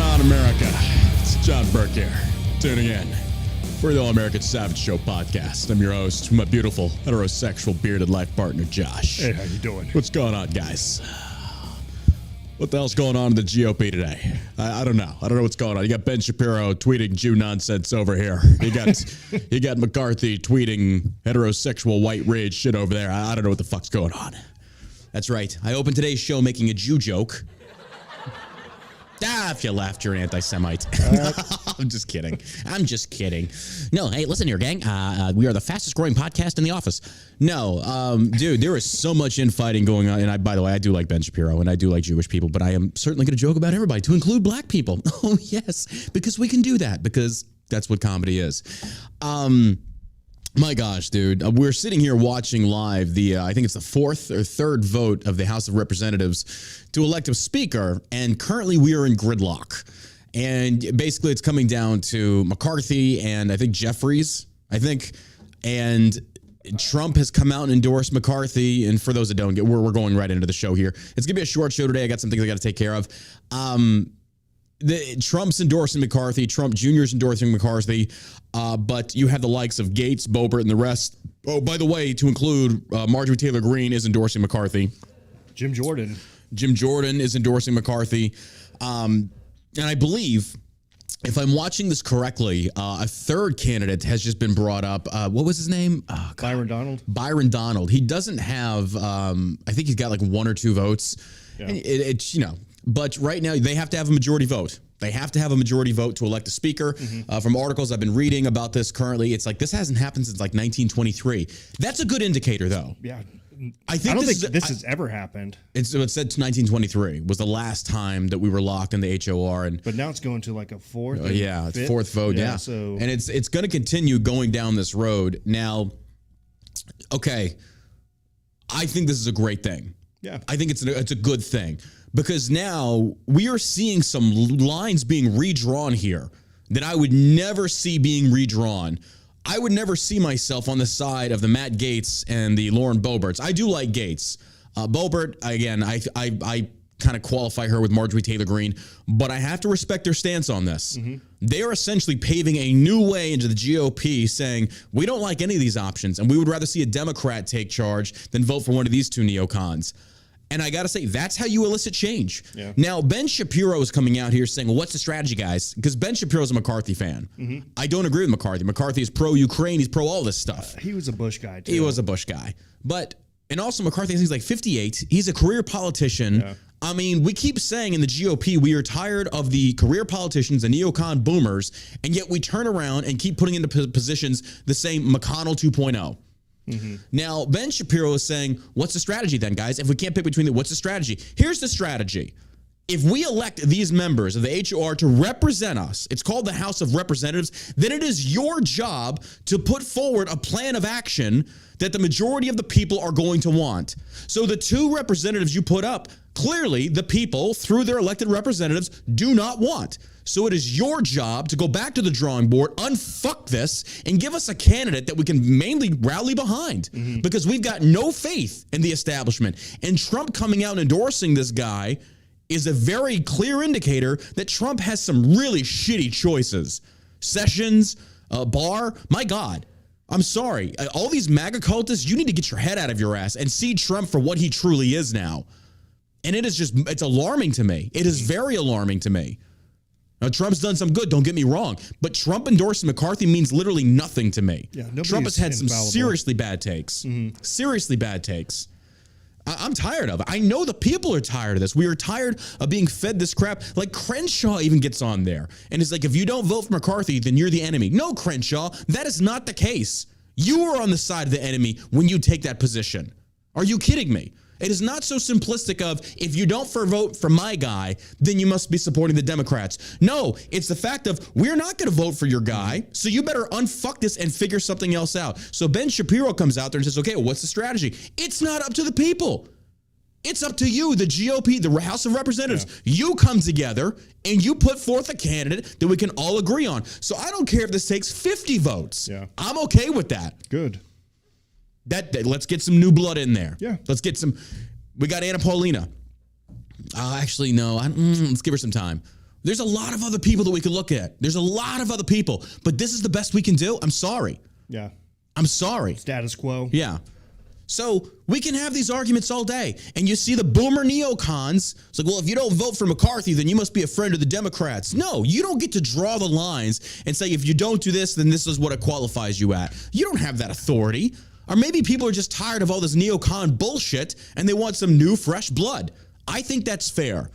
on, America? It's John Burke here, tuning in for the All-American Savage Show podcast. I'm your host, my beautiful, heterosexual, bearded life partner, Josh. Hey, how you doing? What's going on, guys? What the hell's going on in the GOP today? I don't know. I don't know what's going on. You got Ben Shapiro tweeting Jew nonsense over here. You got McCarthy tweeting heterosexual white rage shit over there. I don't know what the fuck's going on. That's right. I opened today's show making a Jew joke. If you laughed, you're an anti-Semite. I'm just kidding. No, hey, listen here, gang. We are the fastest growing podcast in the office. No, dude, there is so much infighting going on. And by the way, I do like Ben Shapiro and I do like Jewish people, but I am certainly going to joke about everybody to include black people. Oh, yes, because we can do that because that's what comedy is. My gosh, dude, we're sitting here watching live I think it's the fourth or third vote of the House of Representatives to elect a speaker, and currently we are in gridlock. And basically it's coming down to McCarthy and I think Jeffries, and Trump has come out and endorsed McCarthy. And for those that don't get, we're going right into the show here. It's going to be a short show today. I got some things I got to take care of. Trump's endorsing McCarthy. Trump Jr.'s endorsing McCarthy. But you have the likes of Gates, Boebert, and the rest. Oh, by the way, to include Marjorie Taylor Greene is endorsing McCarthy. Jim Jordan is endorsing McCarthy. And I believe, if I'm watching this correctly, a third candidate has just been brought up. What was his name? Oh, Byron Donald. Byron Donald. He doesn't have, I think he's got like 1 or 2 votes. Yeah. And it's, but right now they have to have a majority vote. They have to have a majority vote to elect a speaker. Mm-hmm. From articles I've been reading about this currently, it's like this hasn't happened since like 1923. That's a good indicator, though. Yeah. I don't think this has ever happened. It said 1923 was the last time that we were locked in the HOR, but now it's going to like a fourth. Fourth vote. Yeah. So and it's going to continue going down this road. Now, okay, I think this is a great thing. Yeah, I think it's a good thing. Because now we are seeing some lines being redrawn here that I would never see being redrawn. I would never see myself on the side of the Matt Gaetz and the Lauren Boeberts. I do like Gaetz. Boebert, again, I kind of qualify her with Marjorie Taylor Greene, but I have to respect their stance on this. Mm-hmm. They are essentially paving a new way into the GOP, saying, we don't like any of these options, and we would rather see a Democrat take charge than vote for one of these 2 neocons. And I got to say, that's how you elicit change. Yeah. Now, Ben Shapiro is coming out here saying, well, what's the strategy, guys? Because Ben Shapiro is a McCarthy fan. Mm-hmm. I don't agree with McCarthy. McCarthy is pro-Ukraine. He's pro all this stuff. He was a Bush guy, too. He was a Bush guy. And also McCarthy, he's like 58. He's a career politician. Yeah. I mean, we keep saying in the GOP, we are tired of the career politicians, the neocon boomers, and yet we turn around and keep putting into positions the same McConnell 2.0. Mm-hmm. Now, Ben Shapiro is saying, what's the strategy then, guys? If we can't pick between what's the strategy? Here's the strategy. If we elect these members of the HOR to represent us, it's called the House of Representatives, then it is your job to put forward a plan of action that the majority of the people are going to want. So the 2 representatives you put up, clearly the people, through their elected representatives, do not want. So it is your job to go back to the drawing board, unfuck this, and give us a candidate that we can mainly rally behind. Mm-hmm. Because we've got no faith in the establishment. And Trump coming out and endorsing this guy is a very clear indicator that Trump has some really shitty choices. Sessions, Barr, my God. I'm sorry. All these MAGA cultists, you need to get your head out of your ass and see Trump for what he truly is now. And it's alarming to me. It is very alarming to me. Now, Trump's done some good, don't get me wrong, but Trump endorsing McCarthy means literally nothing to me. Yeah, Trump has had some seriously bad takes. Mm-hmm. Seriously bad takes. I'm tired of it. I know the people are tired of this. We are tired of being fed this crap. Like Crenshaw even gets on there and it's like, if you don't vote for McCarthy, then you're the enemy. No, Crenshaw, that is not the case. You are on the side of the enemy when you take that position. Are you kidding me? It is not so simplistic of, if you don't vote for my guy, then you must be supporting the Democrats. No, it's the fact of, we're not going to vote for your guy, so you better unfuck this and figure something else out. So Ben Shapiro comes out there and says, okay, well, what's the strategy? It's not up to the people. It's up to you, the GOP, the House of Representatives. Yeah. You come together and you put forth a candidate that we can all agree on. So I don't care if this takes 50 votes. Yeah. I'm okay with that. Good. Let's get some new blood in there. Yeah. Let's get some. We got Anna Paulina. Actually, no. Let's give her some time. There's a lot of other people that we could look at. There's a lot of other people, but this is the best we can do. I'm sorry. Yeah. I'm sorry. Status quo. Yeah. So we can have these arguments all day. And you see the boomer neocons. It's like, well, if you don't vote for McCarthy, then you must be a friend of the Democrats. No, you don't get to draw the lines and say, if you don't do this, then this is what it qualifies you at. You don't have that authority. Or maybe people are just tired of all this neocon bullshit and they want some new, fresh blood. I think that's fair.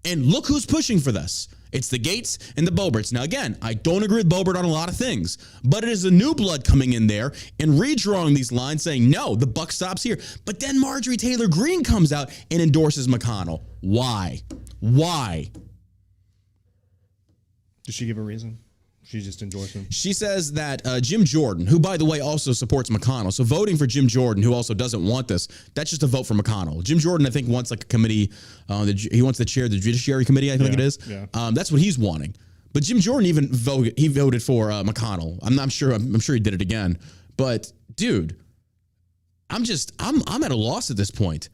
And look who's pushing for this. It's the Gates and the Boeberts. Now, again, I don't agree with Boebert on a lot of things, but it is a new blood coming in there and redrawing these lines saying, no, the buck stops here. But then Marjorie Taylor Greene comes out and endorses McConnell. Why? Why? Did she give a reason? She just endorsed him. She says that Jim Jordan, who, by the way, also supports McConnell. So voting for Jim Jordan, who also doesn't want this, that's just a vote for McConnell. Jim Jordan, I think, wants like a committee. He wants to chair the Judiciary Committee, I think it is. Yeah. That's what he's wanting. But Jim Jordan even voted for McConnell. I'm sure he did it again. But, dude, I'm at a loss at this point.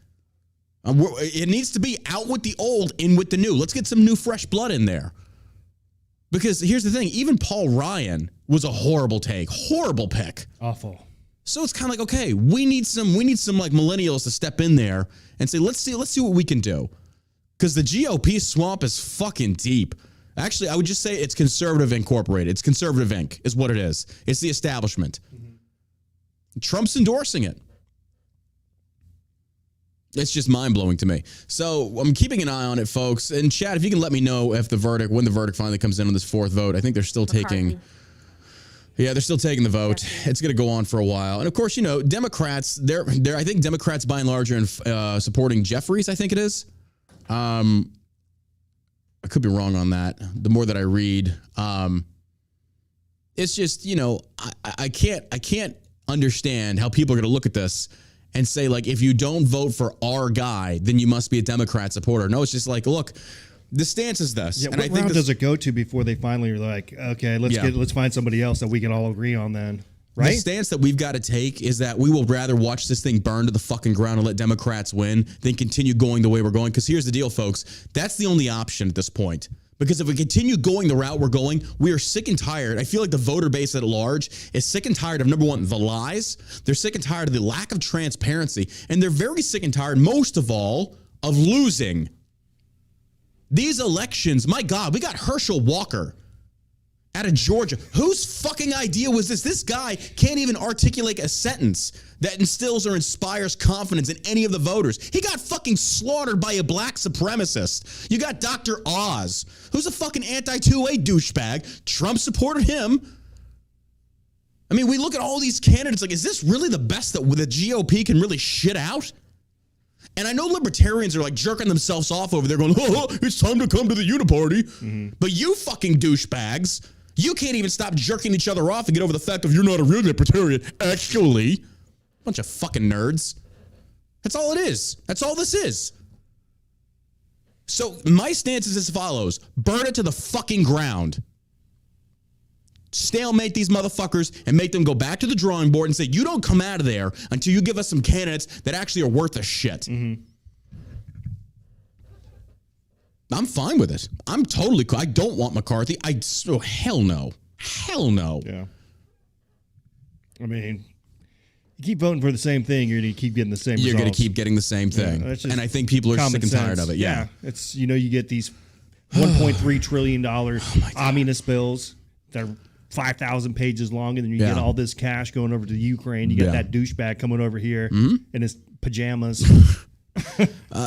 It needs to be out with the old, in with the new. Let's get some new, fresh blood in there. Because here's the thing, even Paul Ryan was a horrible take, horrible pick. Awful. So it's kind of like, okay, we need some like millennials to step in there and say, let's see what we can do. Because the GOP swamp is fucking deep. Actually, I would just say it's conservative incorporated. It's conservative Inc. is what it is. It's the establishment. Mm-hmm. Trump's endorsing it. It's just mind-blowing to me. So I'm keeping an eye on it, folks. And Chad, if you can let me know if when the verdict finally comes in on this fourth vote. I think they're still taking the vote. It's going to go on for a while. And of course, Democrats, I think Democrats by and large are in, supporting Jeffries, I think it is. I could be wrong on that. The more that I read, it's just, I can't understand how people are going to look at this and say, like, if you don't vote for our guy, then you must be a Democrat supporter. No, it's just like, look, the stance is this. Yeah, and what round does it go to before they finally are like, okay, let's find somebody else that we can all agree on then, right? The stance that we've got to take is that we will rather watch this thing burn to the fucking ground and let Democrats win than continue going the way we're going. Because here's the deal, folks. That's the only option at this point. Because if we continue going the route we're going, we are sick and tired. I feel like the voter base at large is sick and tired of, number one, the lies. They're sick and tired of the lack of transparency. And they're very sick and tired, most of all, of losing. These elections, my God, we got Herschel Walker out of Georgia. Whose fucking idea was this? This guy can't even articulate a sentence that instills or inspires confidence in any of the voters. He got fucking slaughtered by a black supremacist. You got Dr. Oz, who's a fucking anti-2A douchebag. Trump supported him. I mean, we look at all these candidates like, is this really the best that the GOP can really shit out? And I know libertarians are like jerking themselves off over there going, oh, it's time to come to the uniparty. Mm-hmm. But you fucking douchebags, you can't even stop jerking each other off and get over the fact of you're not a real libertarian, actually. Bunch of fucking nerds. That's all it is. That's all this is. So my stance is as follows. Burn it to the fucking ground. Stalemate these motherfuckers and make them go back to the drawing board and say, you don't come out of there until you give us some candidates that actually are worth a shit. Mm-hmm. I'm fine with it. I'm totally cool. I don't want McCarthy. Hell no. Hell no. Yeah. I mean, you keep voting for the same thing, you're going to keep getting the same results. You're going to keep getting the same thing. Yeah, and I think people are sick and tired of it. Yeah. It's, you get these $1.3 trillion omnibus bills that are 5,000 pages long, and then you get all this cash going over to Ukraine. You got that douchebag coming over here in his pajamas.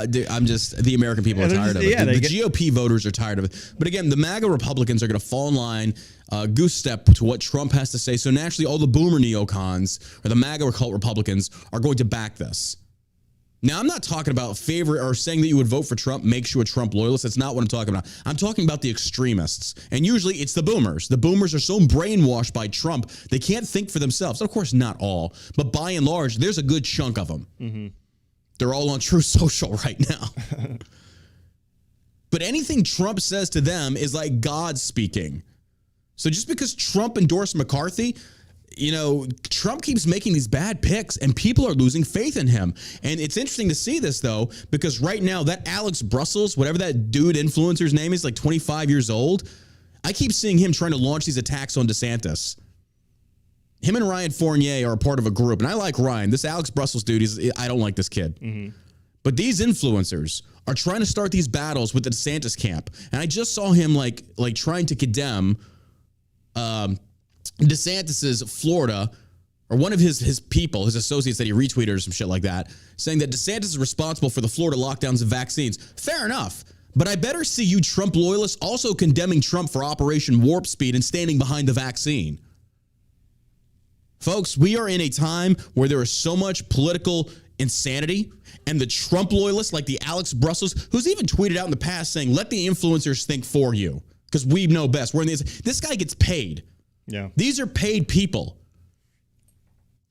Dude, the American people are tired of it. The GOP voters are tired of it. But again, the MAGA Republicans are going to fall in line, goose step to what Trump has to say. So naturally, all the boomer neocons or the MAGA Republicans are going to back this. Now, I'm not talking about favorite or saying that you would vote for Trump makes you a Trump loyalist. That's not what I'm talking about. I'm talking about the extremists. And usually it's the boomers. The boomers are so brainwashed by Trump, they can't think for themselves. Of course, not all. But by and large, there's a good chunk of them. Mm-hmm. They're all on True Social right now. But anything Trump says to them is like God speaking. So just because Trump endorsed McCarthy, Trump keeps making these bad picks and people are losing faith in him. And it's interesting to see this, though, because right now that Alex Brussels, whatever that dude influencer's name is, like 25 years old, I keep seeing him trying to launch these attacks on DeSantis. Him and Ryan Fournier are a part of a group, and I like Ryan. This Alex Brussels dude, I don't like this kid. Mm-hmm. But these influencers are trying to start these battles with the DeSantis camp. And I just saw him like trying to condemn DeSantis's Florida, or one of his people, his associates that he retweeted or some shit like that, saying that DeSantis is responsible for the Florida lockdowns and vaccines. Fair enough. But I better see you Trump loyalists also condemning Trump for Operation Warp Speed and standing behind the vaccine. Folks, we are in a time where there is so much political insanity, and the Trump loyalists like the Alex Brussels, who's even tweeted out in the past saying, let the influencers think for you because we know best. We're in this guy gets paid. Yeah. These are paid people.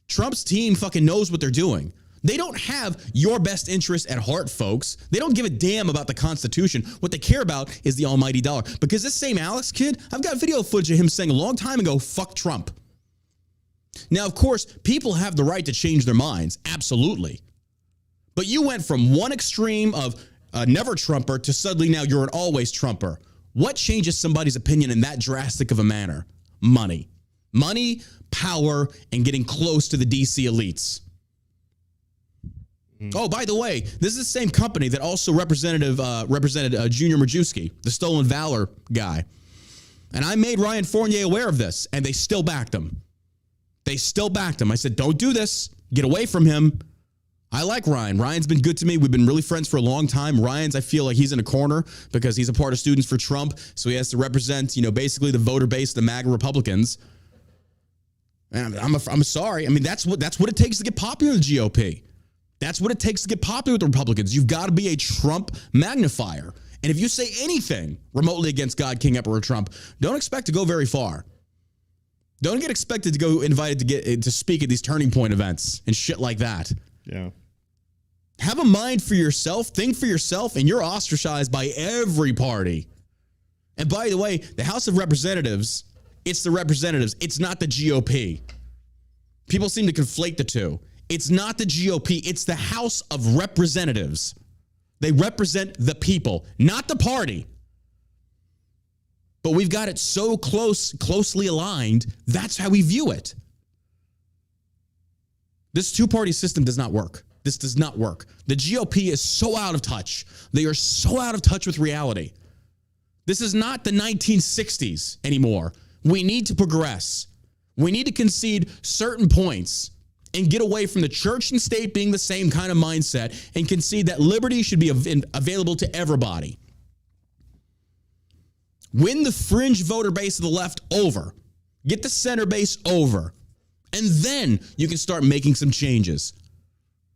Trump's team fucking knows what they're doing. They don't have your best interest at heart, folks. They don't give a damn about the Constitution. What they care about is the almighty dollar. Because this same Alex kid, I've got video footage of him saying a long time ago, fuck Trump. Now, of course, people have the right to change their minds. Absolutely. But you went from one extreme of a never Trumper to suddenly now you're an always Trumper. What changes somebody's opinion in that drastic of a manner? Money. Money, power, and getting close to the DC elites. Oh, by the way, this is the same company that also represented Junior Majewski, the Stolen Valor guy. And I made Ryan Fournier aware of this, and they still backed him. They still backed him. I said, don't do this. Get away from him. I like Ryan. Ryan's been good to me. We've been really friends for a long time. Ryan's, I feel like he's in a corner because he's a part of Students for Trump. So he has to represent, basically the voter base, the MAGA Republicans. And I'm sorry. I mean, that's what it takes to get popular in the GOP. That's what it takes to get popular with the Republicans. You've got to be a Trump magnifier. And if you say anything remotely against God, King, Emperor Trump, don't expect to go very far. Don't get expected to go invited to speak at these turning point events and shit like that. Yeah. Have a mind for yourself, think for yourself, and you're ostracized by every party. And by the way, the House of Representatives, it's the representatives. It's not the GOP. People seem to conflate the two. It's not the GOP. It's the House of Representatives. They represent the people, not the party. But we've got it so closely aligned, that's how we view it. This two-party system does not work. This does not work. The GOP is so out of touch. They are so out of touch with reality. This is not the 1960s anymore. We need to progress. We need to concede certain points and get away from the church and state being the same kind of mindset and concede that liberty should be available to everybody. Win the fringe voter base of the left over. Get the center base over. And then you can start making some changes.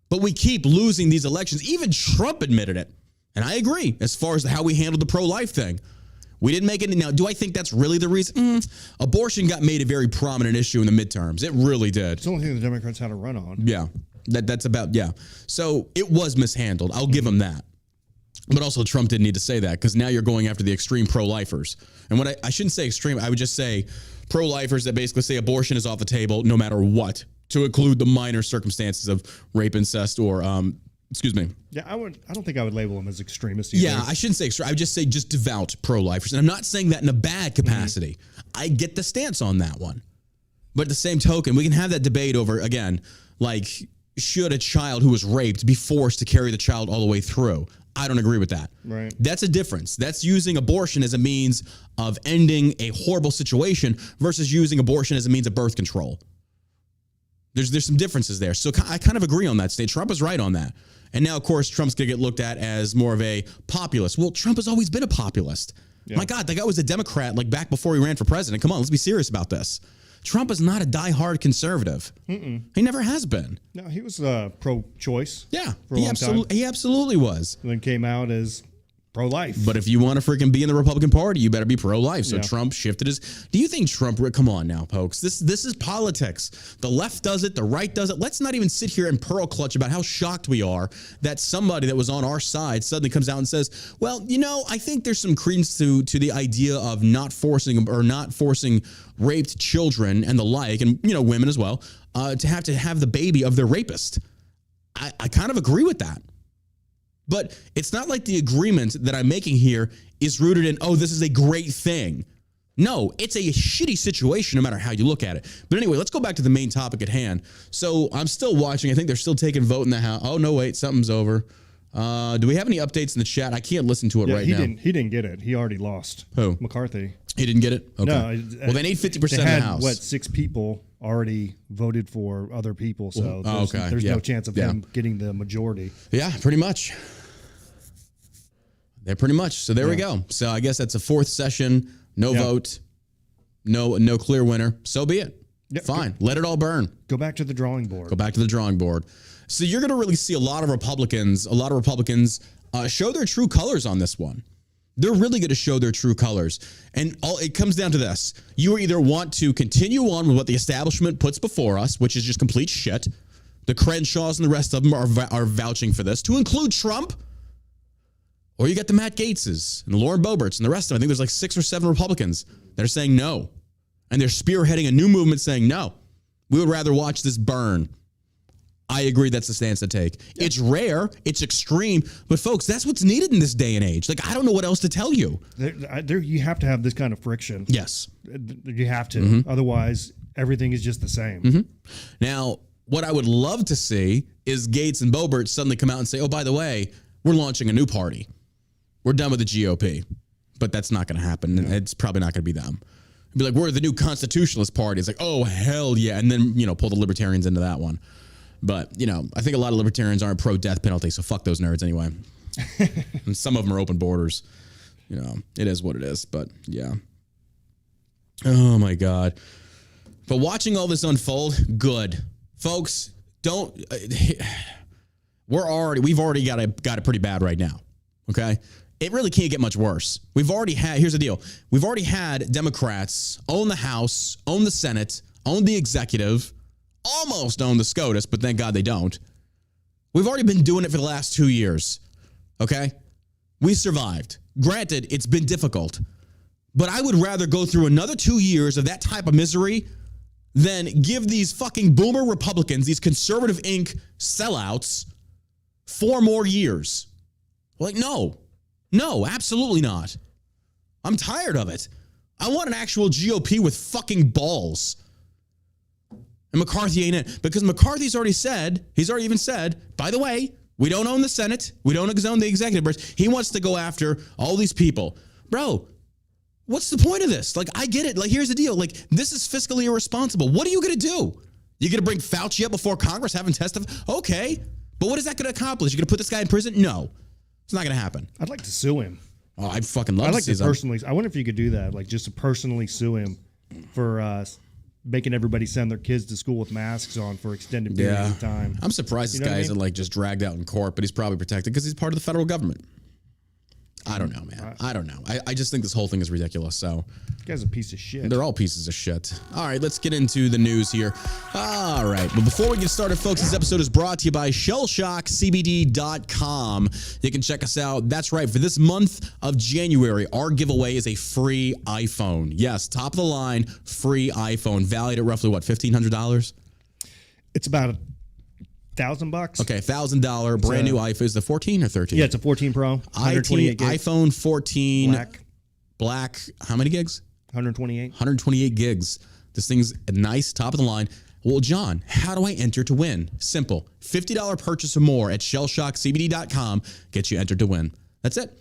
But we keep losing these elections. Even Trump admitted it. And I agree as far as how we handled the pro-life thing. We didn't make it. Now, do I think that's really the reason? Abortion got made a very prominent issue in the midterms. It really did. It's the only thing the Democrats had to run on. Yeah. That's about, yeah. So it was mishandled. I'll give them that. But also Trump didn't need to say that because now you're going after the extreme pro-lifers. And what I shouldn't say extreme, I would just say pro-lifers that basically say abortion is off the table no matter what, to include the minor circumstances of rape, incest, or, excuse me. Yeah, I don't think I would label them as extremists either. Yeah, I shouldn't say extreme. I would just say just devout pro-lifers. And I'm not saying that in a bad capacity. I get the stance on that one. But at the same token, we can have that debate over, again, like, should a child who was raped be forced to carry the child all the way through? I don't agree with that. Right. That's a difference. That's using abortion as a means of ending a horrible situation versus using abortion as a means of birth control. There's some differences there. So I kind of agree on that state. Trump is right on that. And now, of course, Trump's going to get looked at as more of a populist. Well, Trump has always been a populist. Yeah. My God, that guy was a Democrat like back before he ran for president. Come on, let's be serious about this. Trump is not a diehard conservative. He never has been. No, he was pro-choice. Yeah, he absolutely was. And then came out as pro-life. But if you want to freaking be in the Republican Party, you better be pro-life. So Yeah. Trump shifted his. Do you think Trump? Come on now, folks. This is politics. The left does it. The right does it. Let's not even sit here and pearl clutch about how shocked we are that somebody that was on our side suddenly comes out and says, "Well, I think there's some credence to the idea of not forcing raped children and the like, and women as well, to have the baby of their rapist." I kind of agree with that. But it's not like the agreement that I'm making here is rooted in, this is a great thing. No, it's a shitty situation no matter how you look at it. But anyway, let's go back to the main topic at hand. So I'm still watching. I think they're still taking vote in the House. Oh, no, wait, something's over. Do we have any updates in the chat? I can't listen to it right now. He didn't get it. He already lost. Who? McCarthy. He didn't get it? Okay. No. Well, they need 50% they of the had, House. 6 people already voted for other people, so there's no chance of him getting the majority. Yeah, pretty much. They're pretty much. So there we go. So I guess that's a 4th session, no vote, no clear winner. So be it. Yep. Fine. Let it all burn. Go back to the drawing board. Go back to the drawing board. So you're going to really see a lot of Republicans show their true colors on this one. They're really going to show their true colors. And it comes down to this. You either want to continue on with what the establishment puts before us, which is just complete shit. The Crenshaws and the rest of them are vouching for this, to include Trump. Or you got the Matt Gaetzes and the Lauren Boeberts and the rest of them. I think there's like 6 or 7 Republicans that are saying no. And they're spearheading a new movement saying no. We would rather watch this burn. I agree that's the stance to take. Yeah. It's rare, it's extreme, but folks, that's what's needed in this day and age. Like, I don't know what else to tell you. You have to have this kind of friction. Yes. You have to. Mm-hmm. Otherwise, everything is just the same. Mm-hmm. Now, what I would love to see is Gates and Boebert suddenly come out and say, oh, by the way, we're launching a new party. We're done with the GOP. But that's not going to happen. No. It's probably not going to be them. It'd be like, we're the new constitutionalist party. It's like, oh, hell yeah. And then, pull the libertarians into that one. But, I think a lot of libertarians aren't pro-death penalty, so fuck those nerds anyway. And some of them are open borders. It is what it is, but yeah. Oh, my God. But watching all this unfold, good. Folks, we've already got it pretty bad right now, okay? It really can't get much worse. Here's the deal. We've already had Democrats own the House, own the Senate, own the executive, almost own the SCOTUS, but thank God they don't. We've already been doing it for the last 2 years, okay? We survived. Granted, it's been difficult, but I would rather go through another 2 years of that type of misery than give these fucking boomer Republicans, these conservative Inc. sellouts, 4 more years. Like, no, absolutely not. I'm tired of it. I want an actual GOP with fucking balls. And McCarthy ain't it. Because McCarthy's already even said, by the way, we don't own the Senate. We don't own the executive branch. He wants to go after all these people. Bro, what's the point of this? Like, I get it. Like, here's the deal. Like, this is fiscally irresponsible. What are you going to do? You going to bring Fauci up before Congress, have him testify? Okay. But what is that going to accomplish? You going to put this guy in prison? No. It's not going to happen. I'd like to sue him. Oh, I'd fucking love to see that. I wonder if you could do that. Like, just to personally sue him for making everybody send their kids to school with masks on for extended periods of time. I'm surprised this guy isn't like just dragged out in court, but he's probably protected because he's part of the federal government. I don't know, man. I don't know. I just think this whole thing is ridiculous. So, this guy's a piece of shit. They're all pieces of shit. All right, let's get into the news here. All right, but before we get started, folks, this episode is brought to you by shellshockcbd.com. You can check us out. That's right. For this month of January, our giveaway is a free iPhone. Yes, top of the line, free iPhone, valued at roughly what, $1,500? It's about $1,000. Okay, $1,000 brand new iPhone. Is the 14 or 13? Yeah, it's a 14 Pro. 128 gigs. iPhone 14 black. How many gigs? 128. 128 gigs. This thing's nice, top of the line. Well, John, how do I enter to win? Simple. $50 purchase or more at shellshockcbd.com gets you entered to win. That's it.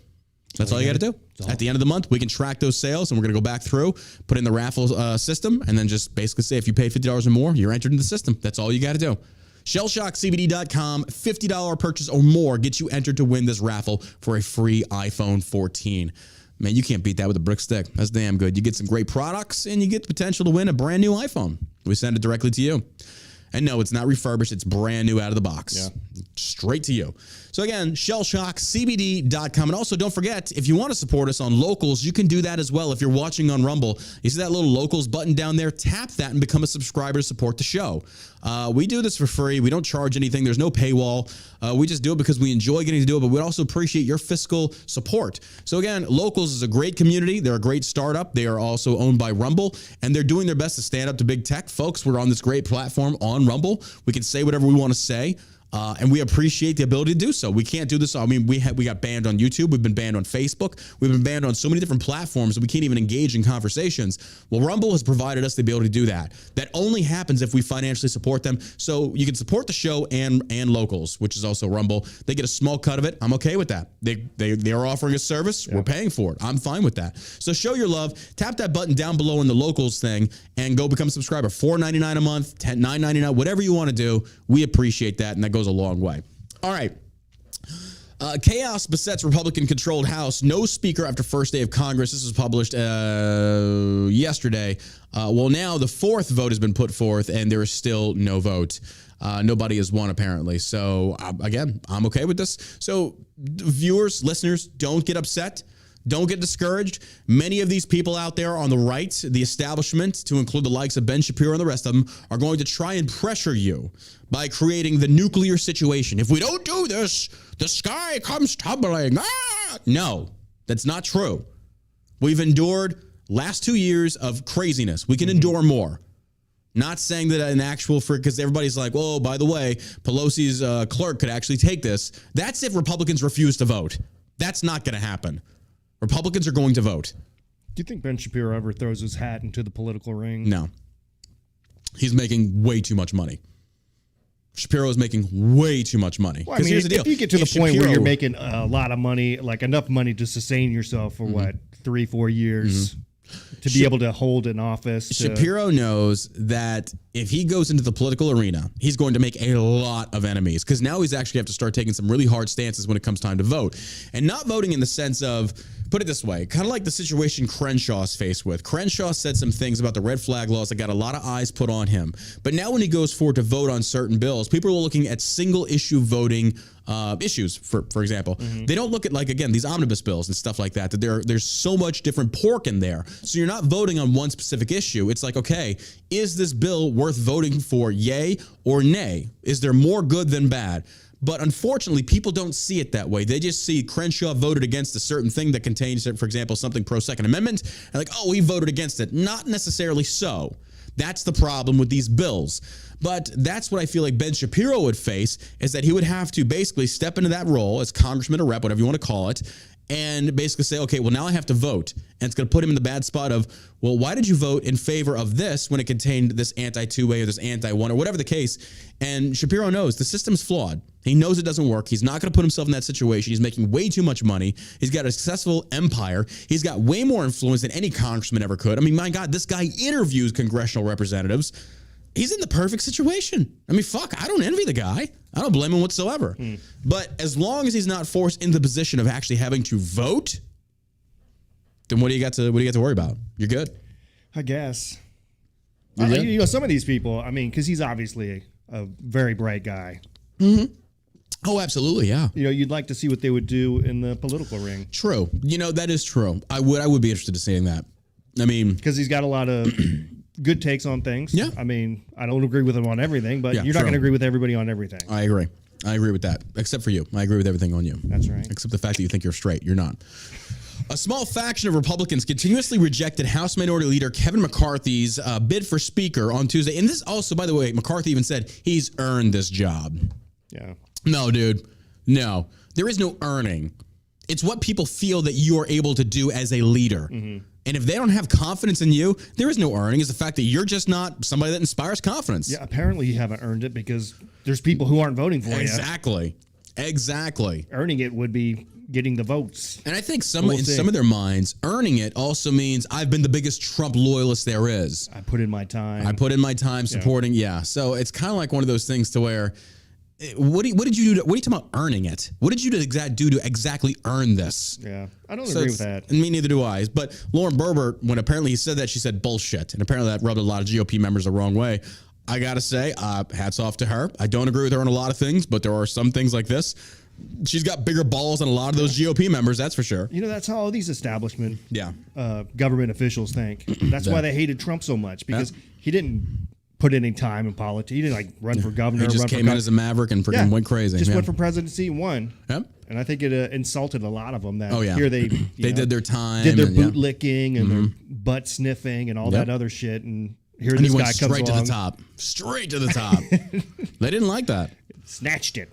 That's all you got to do. At the end of the month, we can track those sales, and we're going to go back through, put in the raffle system, and then just basically say if you pay $50 or more, you're entered in the system. That's all you got to do. shellshockcbd.com, $50 purchase or more gets you entered to win this raffle for a free iPhone 14. Man, you can't beat that with a brick stick. That's damn good. You get some great products, and you get the potential to win a brand new iPhone. We send it directly to you. And no, it's not refurbished. It's brand new out of the box. Yeah. Straight to you. So again, shellshockcbd.com. And also don't forget, if you want to support us on Locals, you can do that as well. If you're watching on Rumble, you see that little Locals button down there, tap that and become a subscriber to support the show. We do this for free. We don't charge anything. There's no paywall. We just do it because we enjoy getting to do it, but we also appreciate your fiscal support. So again, Locals is a great community. They're a great startup. They are also owned by Rumble, and they're doing their best to stand up to big tech. Folks, we're on this great platform on Rumble. We can say whatever we want to say. And we appreciate the ability to do so. We can't do this. I mean, we got banned on YouTube. We've been banned on Facebook. We've been banned on so many different platforms that we can't even engage in conversations. Well, Rumble has provided us the ability to do that. That only happens if we financially support them. So you can support the show and Locals, which is also Rumble. They get a small cut of it. I'm okay with that. They are offering a service. We're paying for it. I'm fine with that. So show your love. Tap that button down below in the Locals thing and go become a subscriber. $4.99 a month, $9.99, whatever you want to do. We appreciate that, and that goes a long way. All right. Chaos besets Republican-controlled House. No speaker after first day of Congress. This was published yesterday. Well, now the fourth vote has been put forth, and there is still no vote. Nobody has won, apparently. So, again, I'm okay with this. So, viewers, listeners, don't get upset. Don't get discouraged. Many of these people out there on the right, the establishment, to include the likes of Ben Shapiro and the rest of them, are going to try and pressure you by creating the nuclear situation. If we don't do this, the sky comes tumbling. Ah! No, that's not true. We've endured last 2 years of craziness. We can endure more. Not saying that an actual, because everybody's like, oh, by the way, Pelosi's clerk could actually take this. That's if Republicans refuse to vote. That's not going to happen. Republicans are going to vote. Do you think Ben Shapiro ever throws his hat into the political ring? No. He's making way too much money. Shapiro is making way too much money. Well, I mean, here's the deal. If you get to the point where you're making a lot of money, like enough money to sustain yourself for 3-4 years to be able to hold an office. Shapiro knows that if he goes into the political arena, he's going to make a lot of enemies, because now he's actually have to start taking some really hard stances when it comes time to vote. And not voting in the sense of, put it this way, kind of like the situation Crenshaw's faced with. Crenshaw said some things about the red flag laws that got a lot of eyes put on him. But now when he goes forward to vote on certain bills, people are looking at single issue voting issues, for example. They don't look at, like, again, these omnibus bills and stuff like that, that there's so much different pork in there. So you're not voting on one specific issue. It's like, okay, is this bill worth voting for, yay or nay? Is there more good than bad? But unfortunately, people don't see it that way. They just see Crenshaw voted against a certain thing that contains, for example, something pro-Second Amendment, and like, oh, he voted against it. Not necessarily so. That's the problem with these bills. But that's what I feel like Ben Shapiro would face, is that he would have to basically step into that role as congressman or rep, whatever you want to call it, and basically say, okay, well, now I have to vote. And it's going to put him in the bad spot of, well, why did you vote in favor of this when it contained this anti-2A or this anti-1 or whatever the case? And Shapiro knows the system's flawed. He knows it doesn't work. He's not going to put himself in that situation. He's making way too much money. He's got a successful empire. He's got way more influence than any congressman ever could. I mean, my God, this guy interviews congressional representatives. He's in the perfect situation. I mean, fuck, I don't envy the guy. I don't blame him whatsoever. But as long as he's not forced into the position of actually having to vote, then what do you got to worry about? You're good. I guess. You know, some of these people, I mean, because he's obviously a very bright guy. Oh, absolutely, yeah. You know, you'd like to see what they would do in the political ring. True. You know, that is true. I would be interested in seeing that. I mean, because he's got a lot of good takes on things. Yeah. I mean, I don't agree with him on everything, but you're not going to agree with everybody on everything. I agree. I agree with that, except for you. I agree with everything on you. That's right. Except the fact that you think you're straight. You're not. A small faction of Republicans continuously rejected House Minority Leader Kevin McCarthy's bid for Speaker on Tuesday. And this also, by the way, McCarthy even said he's earned this job. Yeah. No, dude. No. There is no earning. It's what people feel that you are able to do as a leader. And if they don't have confidence in you, there is no earning. It's the fact that you're just not somebody that inspires confidence. Yeah, apparently you haven't earned it because there's people who aren't voting for you. Exactly. Earning it would be getting the votes. And I think in some of their minds, earning it also means I've been the biggest Trump loyalist there is. I put in my time. Supporting. Yeah. So it's kind of like one of those things to where, what did you do? What are you talking about earning it? What did you do to exactly earn this? Yeah, I don't agree with that. And me neither do I. But Lauren Boebert, when apparently he said that, she said bullshit. And apparently that rubbed a lot of GOP members the wrong way. I got to say, hats off to her. I don't agree with her on a lot of things, but there are some things like this. she's got bigger balls than a lot of those GOP members. That's for sure. You know, that's how all these establishment government officials think. That's why they hated Trump so much, because he didn't put any time in politics. He didn't like run for governor. He just came in as a maverick and freaking went crazy. Just went for presidency and won. Yep. And I think it insulted a lot of them that here they did their time. Did their boot licking and their butt sniffing and all that other shit. And here this guy comes straight to the top. Straight to the top. They didn't like that. Snatched it.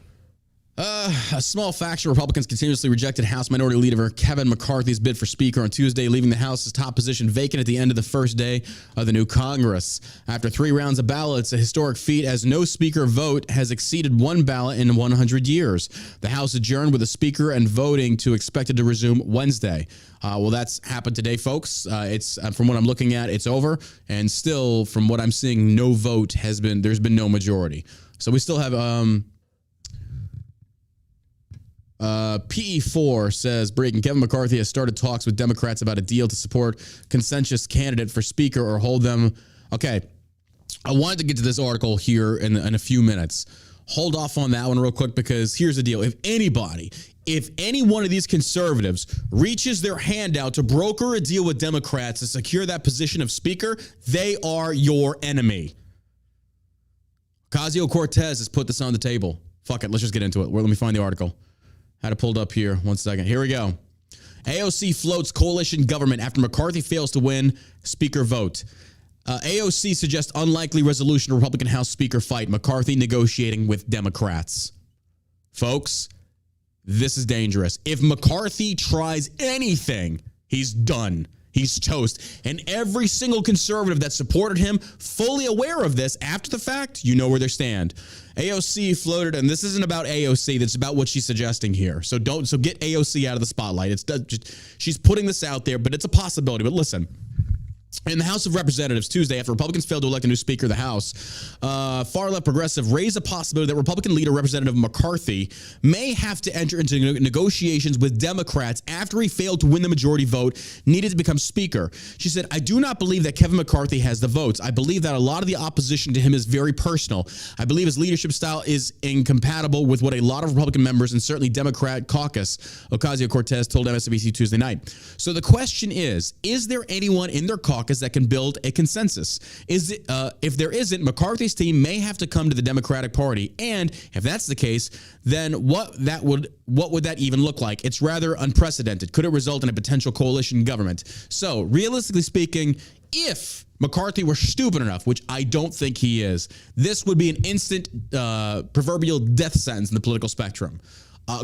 A small faction of Republicans continuously rejected House Minority Leader Kevin McCarthy's bid for Speaker on Tuesday, leaving the House's top position vacant at the end of the first day of the new Congress. After 3 rounds of ballots, a historic feat, as no Speaker vote has exceeded 1 ballot in 100 years. The House adjourned with the Speaker and voting expected to resume Wednesday. Well, that's happened today, folks. It's from what I'm looking at, it's over, and still, from what I'm seeing, no vote has been. There's been no majority, so we still have. PE4 says, breaking, Kevin McCarthy has started talks with Democrats about a deal to support consensus candidate for Speaker or hold them. Okay, I wanted to get to this article here in a few minutes. Hold off on that one real quick, because here's the deal. If any one of these conservatives reaches their hand out to broker a deal with Democrats to secure that position of Speaker, they are your enemy. Ocasio-Cortez has put this on the table. Fuck it, let's just get into it. Let me find the article. Had it pulled up here. 1 second. Here we go. AOC floats coalition government after McCarthy fails to win Speaker vote. AOC suggests unlikely resolution of Republican House Speaker fight. McCarthy negotiating with Democrats. Folks, this is dangerous. If McCarthy tries anything, he's done. He's toast. And every single conservative that supported him, fully aware of this after the fact, you know where they stand. AOC floated, and this isn't about AOC, that's about what she's suggesting here. So get AOC out of the spotlight. She's putting this out there, but it's a possibility. But listen, in the House of Representatives Tuesday, after Republicans failed to elect a new Speaker of the House, far-left progressive raised a possibility that Republican leader Representative McCarthy may have to enter into negotiations with Democrats after he failed to win the majority vote needed to become Speaker. She said, I do not believe that Kevin McCarthy has the votes. I believe that a lot of the opposition to him is very personal. I believe his leadership style is incompatible with what a lot of Republican members and certainly Democrat caucus, Ocasio-Cortez told MSNBC Tuesday night. So the question is there anyone in their caucus that can build a consensus? If there isn't, McCarthy's team may have to come to the Democratic Party, and if that's the case, then what would that even look like? It's rather unprecedented. Could it result in a potential coalition government? So, realistically speaking, if McCarthy were stupid enough, which I don't think he is, this would be an instant proverbial death sentence in the political spectrum.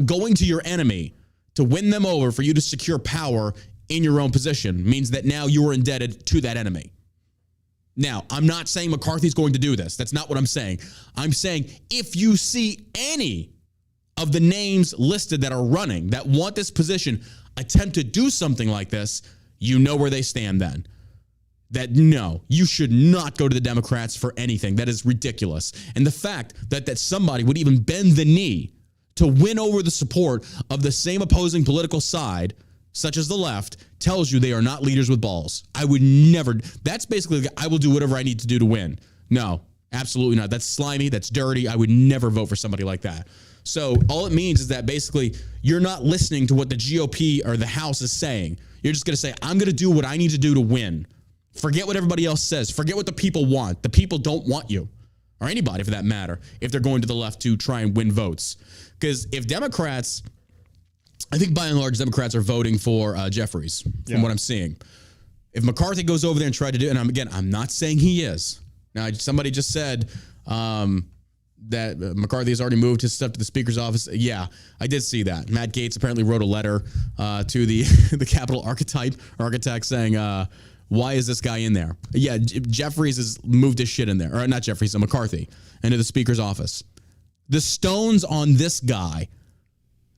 Going to your enemy to win them over for you to secure power in your own position means that now you are indebted to that enemy. Now, I'm not saying McCarthy's going to do this. That's not what I'm saying. I'm saying if you see any of the names listed that are running, that want this position, attempt to do something like this, you know where they stand then. That no, you should not go to the Democrats for anything. That is ridiculous. And the fact that somebody would even bend the knee to win over the support of the same opposing political side, such as the left, tells you they are not leaders with balls. I would never. That's basically, I will do whatever I need to do to win. No, absolutely not. That's slimy. That's dirty. I would never vote for somebody like that. So all it means is that basically you're not listening to what the GOP or the House is saying. You're just going to say, I'm going to do what I need to do to win. Forget what everybody else says. Forget what the people want. The people don't want you, or anybody for that matter, if they're going to the left to try and win votes. Because if Democrats, I think by and large, Democrats are voting for Jeffries, from what I'm seeing. If McCarthy goes over there and tried to do, and I'm not saying he is. Now, somebody just said that McCarthy has already moved his stuff to the Speaker's office. Yeah, I did see that. Matt Gaetz apparently wrote a letter to the Capitol architect saying, why is this guy in there? Yeah, Jeffries has moved his shit in there. Or not Jeffries, McCarthy, into the Speaker's office. The stones on this guy,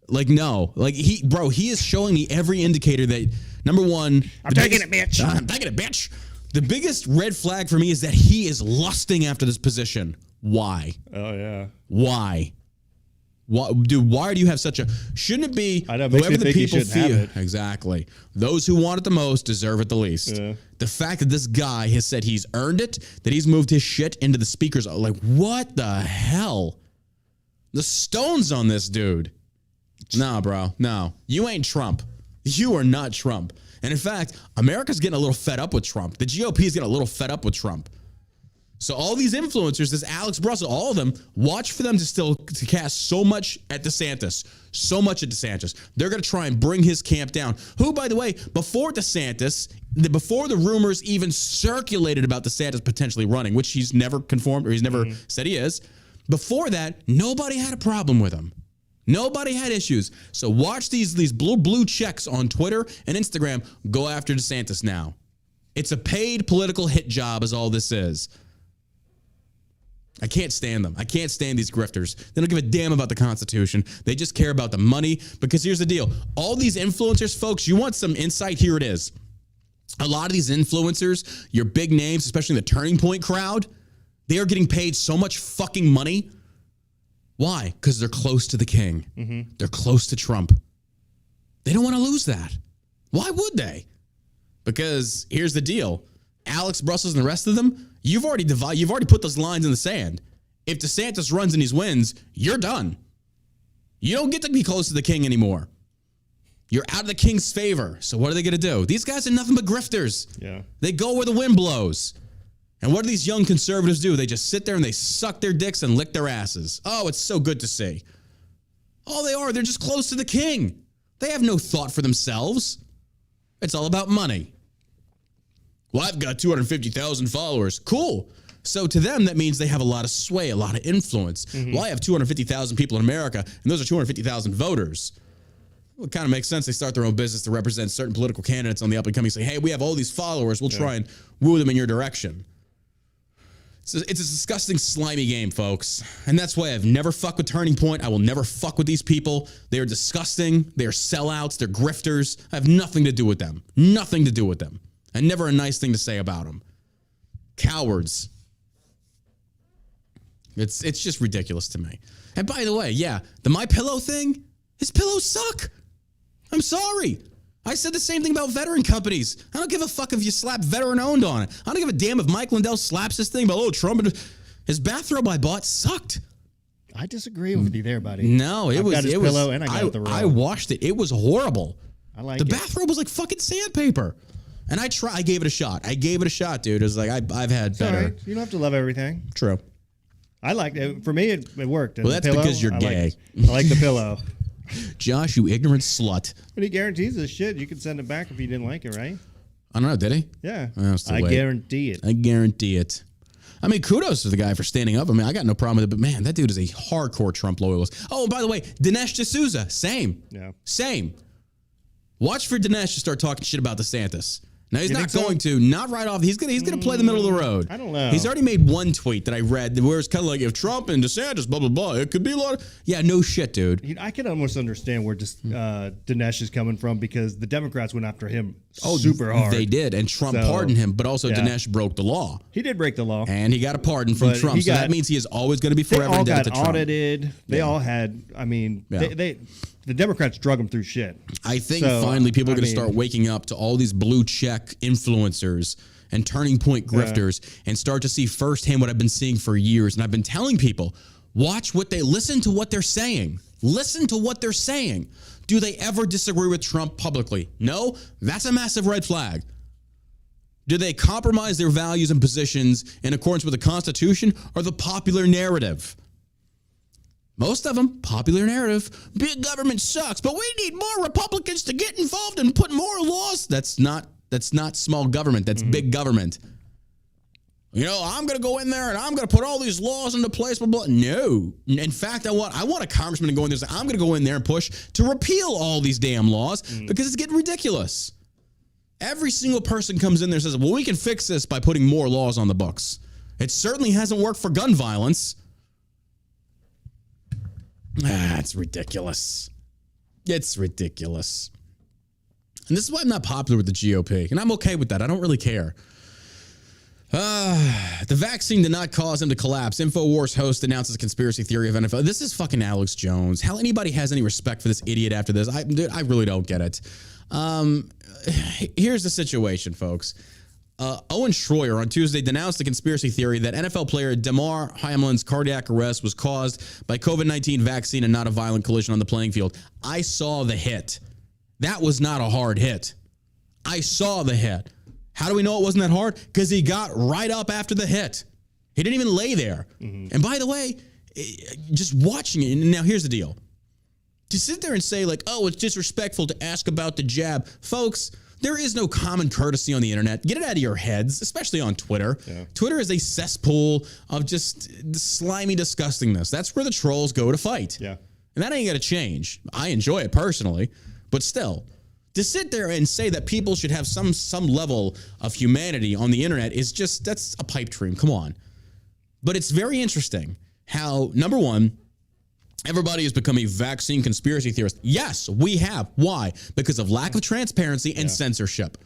like, no. Like, he is showing me every indicator that, number one, I'm taking it, bitch. I'm taking it, bitch. The biggest red flag for me is that he is lusting after this position. Why? Oh, yeah. Why? Dude, why do you have such a... Shouldn't it be I know, whoever the people feel... Have it. Exactly. Those who want it the most deserve it the least. Yeah. The fact that this guy has said he's earned it, that he's moved his shit into the Speaker's... Like, what the hell? The stones on this dude. No, bro. No. You ain't Trump. You are not Trump. And in fact, America's getting a little fed up with Trump. The GOP is getting a little fed up with Trump. So all these influencers, this Alex Russell, all of them, watch for them to cast so much at DeSantis. So much at DeSantis. They're going to try and bring his camp down. Who, by the way, before DeSantis, before the rumors even circulated about DeSantis potentially running, which he's never confirmed or he's never said he is, before that, nobody had a problem with him. Nobody had issues. So watch these blue checks on Twitter and Instagram go after DeSantis now. It's a paid political hit job is all this is. I can't stand them. I can't stand these grifters. They don't give a damn about the Constitution. They just care about the money. Because here's the deal. All these influencers, folks, you want some insight? Here it is. A lot of these influencers, your big names, especially the Turning Point crowd, they are getting paid so much fucking money. Why? Because they're close to the king. Mm-hmm. They're close to Trump. They don't want to lose that. Why would they? Because here's the deal. Alex Russell and the rest of them, you've already put those lines in the sand. If DeSantis runs and he wins, you're done. You don't get to be close to the king anymore. You're out of the king's favor. So what are they going to do? These guys are nothing but grifters. Yeah. They go where the wind blows. And what do these young conservatives do? They just sit there and they suck their dicks and lick their asses. Oh, it's so good to see. All they are, they're just close to the king. They have no thought for themselves. It's all about money. Well, I've got 250,000 followers. Cool. So to them, that means they have a lot of sway, a lot of influence. Mm-hmm. Well, I have 250,000 people in America, and those are 250,000 voters. Well, it kind of makes sense. They start their own business to represent certain political candidates on the up and coming. Say, hey, we have all these followers. We'll try and woo them in your direction. It's a disgusting, slimy game, folks. And that's why I've never fucked with Turning Point. I will never fuck with these people. They are disgusting. They are sellouts. They're grifters. I have nothing to do with them. Nothing to do with them. And never a nice thing to say about them. Cowards. It's just ridiculous to me. And by the way, yeah, the MyPillow thing, his pillows suck. I'm sorry. I said the same thing about veteran companies. I don't give a fuck if you slap veteran owned on it. I don't give a damn if Mike Lindell slaps this thing about, oh, Trump. His bathrobe I bought sucked. I disagree with you there, buddy. No, it was. Got his pillow and I got the robe. I washed it. It was horrible. I like the bathrobe was like fucking sandpaper. And I gave it a shot. Dude. It was like, I've had better. All right. You don't have to love everything. True. I liked it. For me, it worked. And well, that's because you're gay. I like the pillow. Josh, you ignorant slut. But he guarantees this shit. You can send it back if you didn't like it, right? I don't know. Did he? Yeah. I guarantee it. I guarantee it. I mean, kudos to the guy for standing up. I mean, I got no problem with it, but man, that dude is a hardcore Trump loyalist. Oh, and by the way, Dinesh D'Souza, same. Yeah. Same. Watch for Dinesh to start talking shit about DeSantis. Now, he's not going to, not right off. He's gonna play the middle of the road. I don't know. He's already made one tweet that I read where it's kind of like, if Trump and DeSantis, blah, blah, blah, it could be a lot of, yeah, no shit, dude. I can almost understand where Dinesh is coming from because the Democrats went after him super hard. They did, and Trump pardoned him, but also Dinesh broke the law. He did break the law. And he got a pardon from Trump, so that means he is always going to be forever indebted to Trump. They all got audited. They all had, I mean, the Democrats drug them through shit. I think finally people are going to start waking up to all these blue check influencers and Turning Point grifters and start to see firsthand what I've been seeing for years. And I've been telling people, listen to what they're saying. Listen to what they're saying. Do they ever disagree with Trump publicly? No, that's a massive red flag. Do they compromise their values and positions in accordance with the Constitution or the popular narrative? Most of them, popular narrative, big government sucks, but we need more Republicans to get involved and put more laws. That's not small government. That's big government. You know, I'm going to go in there and I'm going to put all these laws into place. Blah, blah. No. In fact, I want a congressman to go in there and say, I'm going to go in there and push to repeal all these damn laws because it's getting ridiculous. Every single person comes in there and says, well, we can fix this by putting more laws on the books. It certainly hasn't worked for gun violence. It's ridiculous. It's ridiculous. And this is why I'm not popular with the GOP. And I'm okay with that. I don't really care. The vaccine did not cause him to collapse. InfoWars host announces conspiracy theory of NFL. This is fucking Alex Jones. How anybody has any respect for this idiot after this? I really don't get it. Here's the situation, folks. Owen Schroyer on Tuesday denounced the conspiracy theory that NFL player Damar Hamlin's cardiac arrest was caused by COVID-19 vaccine and not a violent collision on the playing field. I saw the hit. That was not a hard hit. I saw the hit. How do we know it wasn't that hard? Because he got right up after the hit. He didn't even lay there. Mm-hmm. And by the way, just watching it, and now here's the deal. To sit there and say like, oh, it's disrespectful to ask about the jab. Folks, there is no common courtesy on the internet. Get it out of your heads, especially on Twitter. Yeah. Twitter is a cesspool of just slimy disgustingness. That's where the trolls go to fight. Yeah. And that ain't going to change. I enjoy it personally, but still, to sit there and say that people should have some level of humanity on the internet is just, that's a pipe dream. Come on. But it's very interesting how, number one, everybody has become a vaccine conspiracy theorist. Yes, we have. Why? Because of lack of transparency and censorship.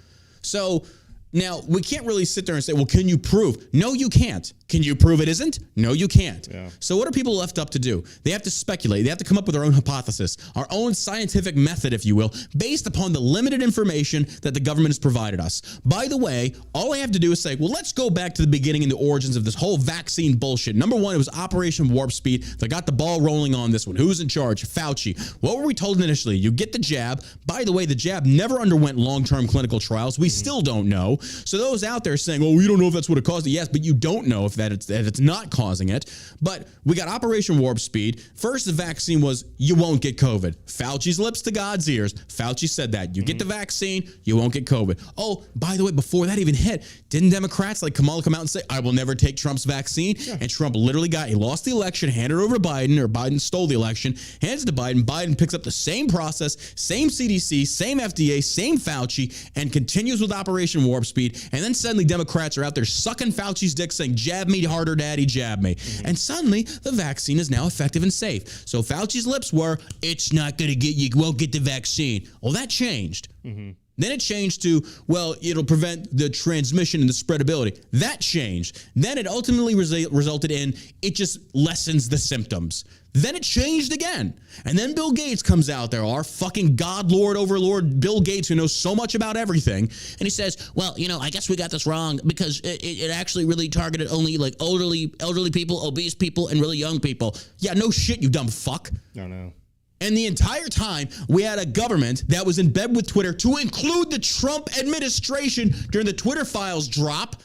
So now we can't really sit there and say, well, can you prove? No, you can't. Can you prove it isn't? No, you can't. Yeah. So what are people left up to do? They have to speculate. They have to come up with their own hypothesis, our own scientific method, if you will, based upon the limited information that the government has provided us. By the way, all I have to do is say, well, let's go back to the beginning and the origins of this whole vaccine bullshit. Number one, it was Operation Warp Speed that got the ball rolling on this one. Who's in charge? Fauci. What were we told initially? You get the jab. By the way, the jab never underwent long-term clinical trials. We still don't know. So those out there saying, well, we don't know if that's what it caused it. Yes, but you don't know if it's not causing it. But we got Operation Warp Speed. First, the vaccine was, you won't get COVID. Fauci's lips to God's ears. Fauci said that. You get the vaccine, you won't get COVID. Oh, by the way, before that even hit, didn't Democrats like Kamala come out and say, I will never take Trump's vaccine? Yeah. And Trump literally he lost the election, handed it over to Biden, or Biden stole the election, hands it to Biden. Biden picks up the same process, same CDC, same FDA, same Fauci, and continues with Operation Warp Speed. And then suddenly Democrats are out there sucking Fauci's dick saying, jab me harder, daddy, jab me. Mm-hmm. And suddenly the vaccine is now effective and safe. So Fauci's lips were, it's not going to get you, won't get the vaccine. Well, that changed. Mm-hmm. Then it changed to, well, it'll prevent the transmission and the spreadability. That changed. Then it ultimately resulted in, it just lessens the symptoms. Then it changed again. And then Bill Gates comes out there, our fucking God, Lord, Overlord, Bill Gates, who knows so much about everything. And he says, well, I guess we got this wrong because it actually really targeted only like elderly people, obese people, and really young people. Yeah, no shit, you dumb fuck. No, no. And the entire time, we had a government that was in bed with Twitter to include the Trump administration during the Twitter files drop.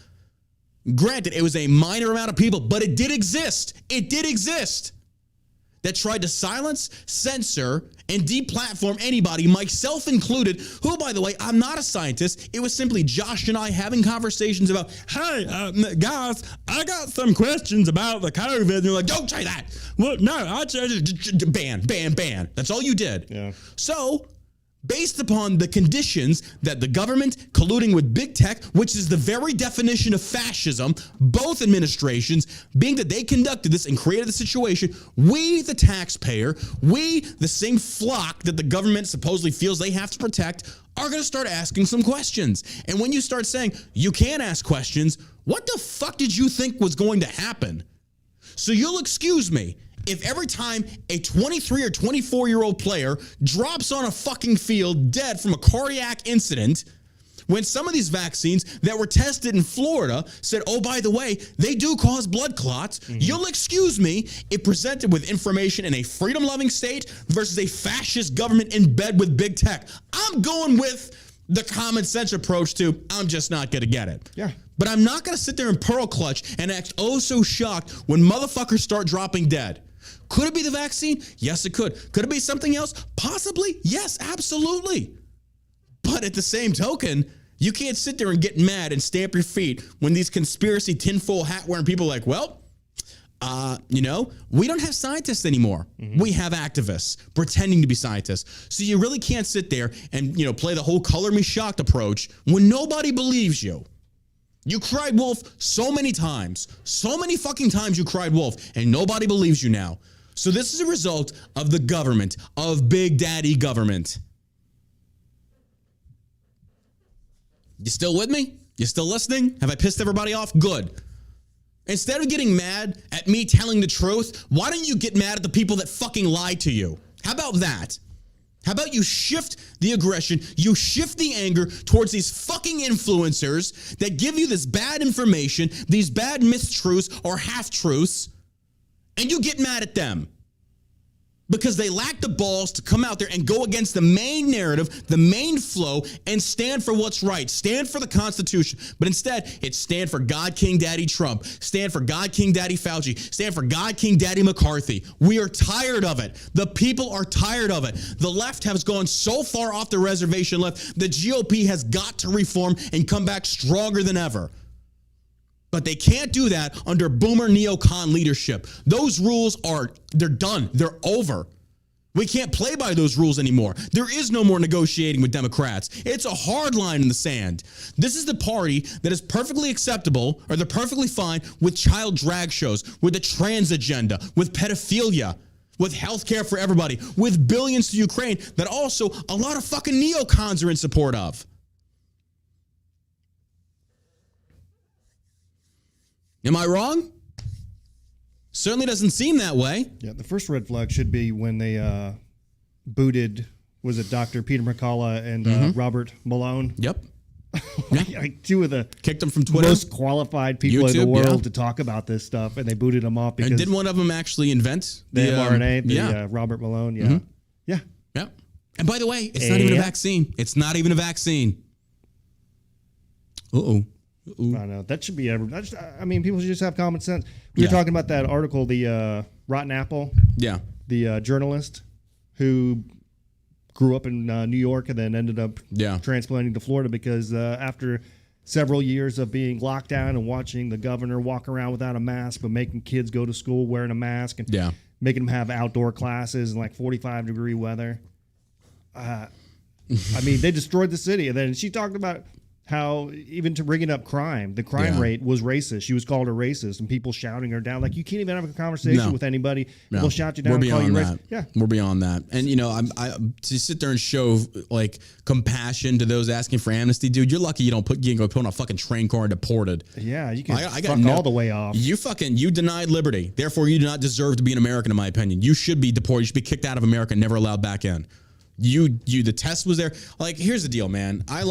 Granted, it was a minor amount of people, but it did exist. It did exist. That tried to silence, censor, and deplatform anybody, myself included, who, by the way, I'm not a scientist. It was simply Josh and I having conversations about, hey, guys, I got some questions about the COVID. And they're like, don't say that. Well, no, I just ban. That's all you did. Yeah. So, based upon the conditions that the government colluding with big tech, which is the very definition of fascism, both administrations, being that they conducted this and created the situation, we, the taxpayer, we, the same flock that the government supposedly feels they have to protect, are going to start asking some questions. And when you start saying, you can't ask questions, what the fuck did you think was going to happen? So you'll excuse me if every time a 23 or 24-year-old player drops on a fucking field dead from a cardiac incident, when some of these vaccines that were tested in Florida said, oh, by the way, they do cause blood clots, you'll excuse me if presented with information in a freedom-loving state versus a fascist government in bed with big tech. I'm going with the common sense approach to, I'm just not going to get it. Yeah. But I'm not going to sit there and pearl clutch and act oh so shocked when motherfuckers start dropping dead. Could it be the vaccine? Yes, it could. Could it be something else? Possibly. Yes, absolutely. But at the same token, you can't sit there and get mad and stamp your feet when these conspiracy tinfoil hat wearing people are like, well, we don't have scientists anymore. Mm-hmm. We have activists pretending to be scientists. So you really can't sit there and, play the whole color me shocked approach when nobody believes you. You cried wolf so many times. So many fucking times you cried wolf, and nobody believes you now. So this is a result of the government, of Big Daddy government. You still with me? You still listening? Have I pissed everybody off? Good. Instead of getting mad at me telling the truth, why don't you get mad at the people that fucking lied to you? How about that? How about you shift the aggression, you shift the anger towards these fucking influencers that give you this bad information, these bad mistruths or half-truths, and you get mad at them because they lack the balls to come out there and go against the main narrative, the main flow, and stand for what's right, stand for the Constitution. But instead, it's stand for God, King, Daddy Trump, stand for God, King, Daddy Fauci, stand for God, King, Daddy McCarthy. We are tired of it. The people are tired of it. The left has gone so far off the reservation left. The GOP has got to reform and come back stronger than ever. But they can't do that under boomer neocon leadership. Those rules they're done. They're over. We can't play by those rules anymore. There is no more negotiating with Democrats. It's a hard line in the sand. This is the party that is perfectly acceptable, or they're perfectly fine with child drag shows, with the trans agenda, with pedophilia, with healthcare for everybody, with billions to Ukraine that also a lot of fucking neocons are in support of. Am I wrong? Certainly doesn't seem that way. Yeah, the first red flag should be when they booted, was it Dr. Peter McCullough and Robert Malone? Yep. like two of the kicked them from Twitter. Most qualified people in the world to talk about this stuff, and they booted them off because. And didn't one of them actually invent the mRNA? Robert Malone. Yeah. Mm-hmm. Yeah. Yeah. And by the way, it's not even a vaccine. It's not even a vaccine. Uh-oh. I know that should be I mean, people should just have common sense. We were talking about that article, the Rotten Apple. Yeah. The journalist who grew up in New York and then ended up transplanting to Florida because after several years of being locked down and watching the governor walk around without a mask, but making kids go to school wearing a mask and making them have outdoor classes in like 45-degree weather. I mean, they destroyed the city. And then she talked about how even to bringing up crime, the crime rate was racist. She was called a racist, and people shouting her down. Like, you can't even have a conversation with anybody. They'll shout you down and call you racist. Yeah, we're beyond that. And you know, I to sit there and show like compassion to those asking for amnesty, dude. You're lucky you can go put on a fucking train car and deported. Yeah, you can fuck all the way off. You denied liberty. Therefore, you do not deserve to be an American, in my opinion. You should be deported. You should be kicked out of America and never allowed back in. The test was there. Like, here's the deal, man. I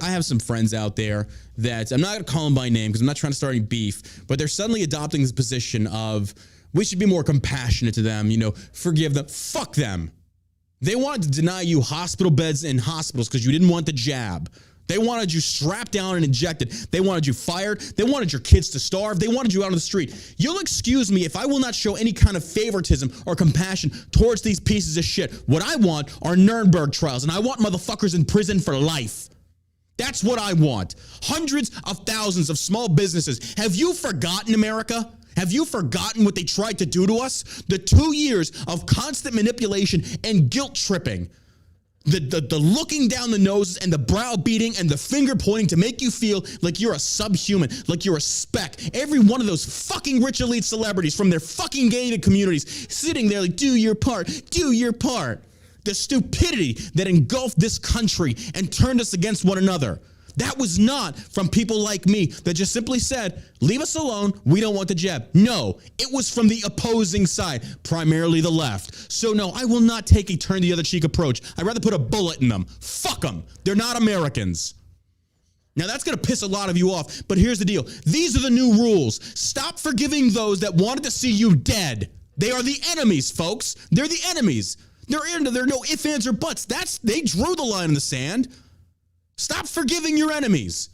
have some friends out there that I'm not going to call them by name because I'm not trying to start any beef, but they're suddenly adopting this position of we should be more compassionate to them, forgive them. Fuck them. They wanted to deny you hospital beds in hospitals because you didn't want the jab. They wanted you strapped down and injected. They wanted you fired. They wanted your kids to starve. They wanted you out on the street. You'll excuse me if I will not show any kind of favoritism or compassion towards these pieces of shit. What I want are Nuremberg trials, and I want motherfuckers in prison for life. That's what I want. Hundreds of thousands of small businesses. Have you forgotten, America? Have you forgotten what they tried to do to us? The 2 years of constant manipulation and guilt tripping. The looking down the noses and the brow beating and the finger pointing to make you feel like you're a subhuman, like you're a speck. Every one of those fucking rich elite celebrities from their fucking gated communities sitting there like, do your part, do your part. The stupidity that engulfed this country and turned us against one another. That was not from people like me that just simply said, leave us alone, we don't want the jab. No, it was from the opposing side, primarily the left. So no, I will not take a turn the other cheek approach. I'd rather put a bullet in them. Fuck them. They're not Americans. Now that's going to piss a lot of you off, but here's the deal. These are the new rules. Stop forgiving those that wanted to see you dead. They are the enemies, folks. They're the enemies. There are no ifs, ands, or buts. They drew the line in the sand. Stop forgiving your enemies.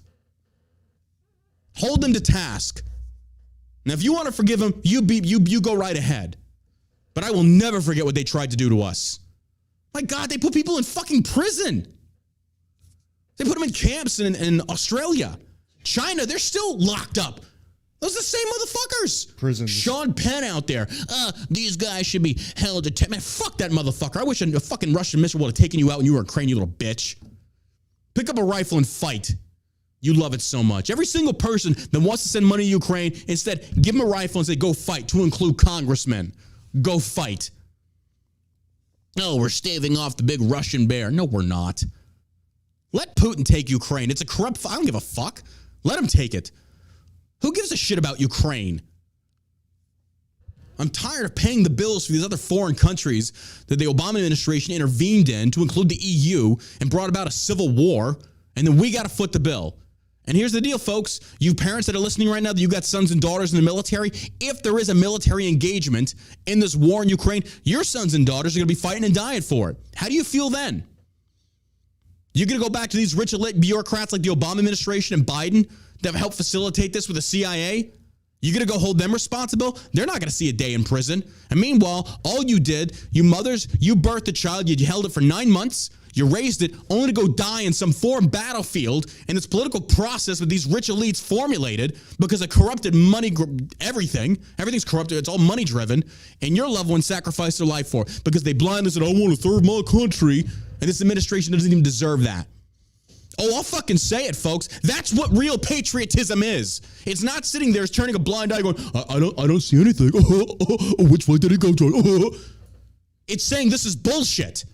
Hold them to task. Now, if you want to forgive them, you go right ahead. But I will never forget what they tried to do to us. My God, they put people in fucking prison. They put them in camps in Australia. China, they're still locked up. Those are the same motherfuckers. Prisons. Sean Penn out there. These guys should be held to... Man, fuck that motherfucker. I wish a fucking Russian missile would have taken you out when you were in Ukraine, you little bitch. Pick up a rifle and fight. You love it so much. Every single person that wants to send money to Ukraine, instead, give them a rifle and say, go fight, to include congressmen. Go fight. No, we're staving off the big Russian bear. No, we're not. Let Putin take Ukraine. It's a corrupt... I don't give a fuck. Let him take it. Who gives a shit about Ukraine? I'm tired of paying the bills for these other foreign countries that the Obama administration intervened in, to include the EU, and brought about a civil war, and then we got to foot the bill. And here's the deal, folks. You parents that are listening right now, that you got sons and daughters in the military, if there is a military engagement in this war in Ukraine, your sons and daughters are going to be fighting and dying for it. How do you feel then? You're going to go back to these rich elite bureaucrats like the Obama administration and Biden that have helped facilitate this with the CIA? You're going to go hold them responsible? They're not going to see a day in prison. And meanwhile, all you did, you mothers, you birthed a child, you held it for 9 months, you raised it only to go die in some foreign battlefield in this political process that these rich elites formulated because of corrupted money, everything. Everything's corrupted. It's all money driven. And your loved ones sacrificed their life for it because they blindly said, I want to serve my country. And this administration doesn't even deserve that. Oh, I'll fucking say it, folks. That's what real patriotism is. It's not sitting there turning a blind eye going, I don't see anything. Which way did it go to? It's saying this is bullshit.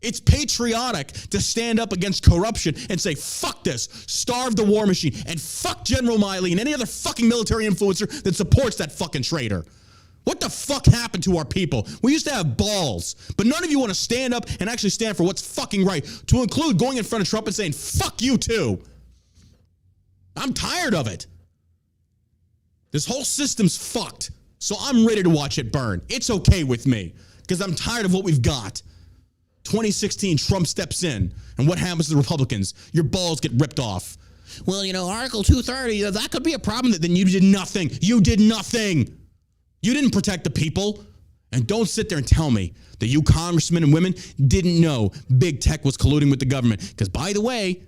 It's patriotic to stand up against corruption and say, fuck this, starve the war machine, and fuck General Miley and any other fucking military influencer that supports that fucking traitor. What the fuck happened to our people? We used to have balls, but none of you want to stand up and actually stand for what's fucking right, to include going in front of Trump and saying, fuck you too. I'm tired of it. This whole system's fucked, so I'm ready to watch it burn. It's okay with me, because I'm tired of what we've got. 2016, Trump steps in, and what happens to the Republicans? Your balls get ripped off. Well, Article 230, that could be a problem. Then you did nothing. You did nothing. You didn't protect the people. And don't sit there and tell me that you congressmen and women didn't know big tech was colluding with the government. Because, by the way,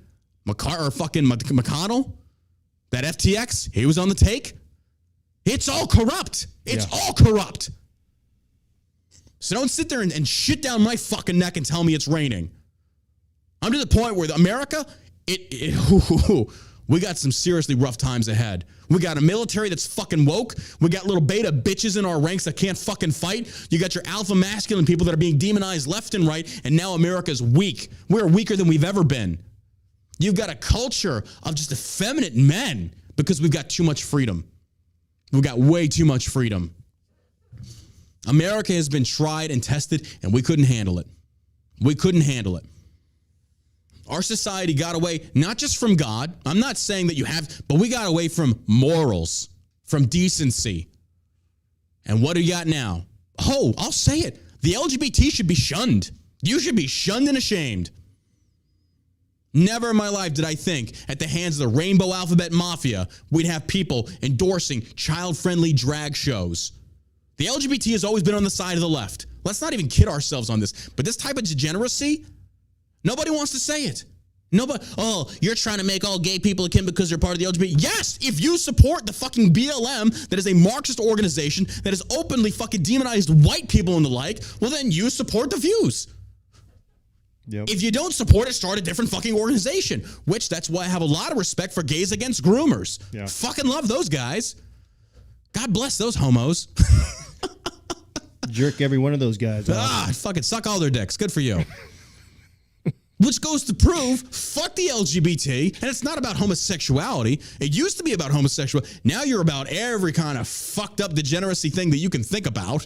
McConnell, that FTX, he was on the take. It's all corrupt. It's all corrupt. So don't sit there and shit down my fucking neck and tell me it's raining. I'm to the point where America, we got some seriously rough times ahead. We got a military that's fucking woke. We got little beta bitches in our ranks that can't fucking fight. You got your alpha masculine people that are being demonized left and right, and now America's weak. We're weaker than we've ever been. You've got a culture of just effeminate men because we've got too much freedom. We've got way too much freedom. America has been tried and tested, and we couldn't handle it. We couldn't handle it. Our society got away, not just from God. I'm not saying that you have, but we got away from morals, from decency. And what do you got now? Oh, I'll say it. The LGBT should be shunned. You should be shunned and ashamed. Never in my life did I think at the hands of the Rainbow Alphabet Mafia, we'd have people endorsing child-friendly drag shows. The LGBT has always been on the side of the left. Let's not even kid ourselves on this. But this type of degeneracy, nobody wants to say it. Nobody, you're trying to make all gay people akin because they're part of the LGBT. Yes, if you support the fucking BLM, that is a Marxist organization that has openly fucking demonized white people and the like, well then you support the views. Yep. If you don't support it, start a different fucking organization, which that's why I have a lot of respect for Gays Against Groomers. Yeah. Fucking love those guys. God bless those homos. Jerk every one of those guys off. Fucking suck all their dicks. Good for you. Which goes to prove, fuck the LGBT, and it's not about homosexuality. It used to be about homosexuality. Now you're about every kind of fucked up degeneracy thing that you can think about.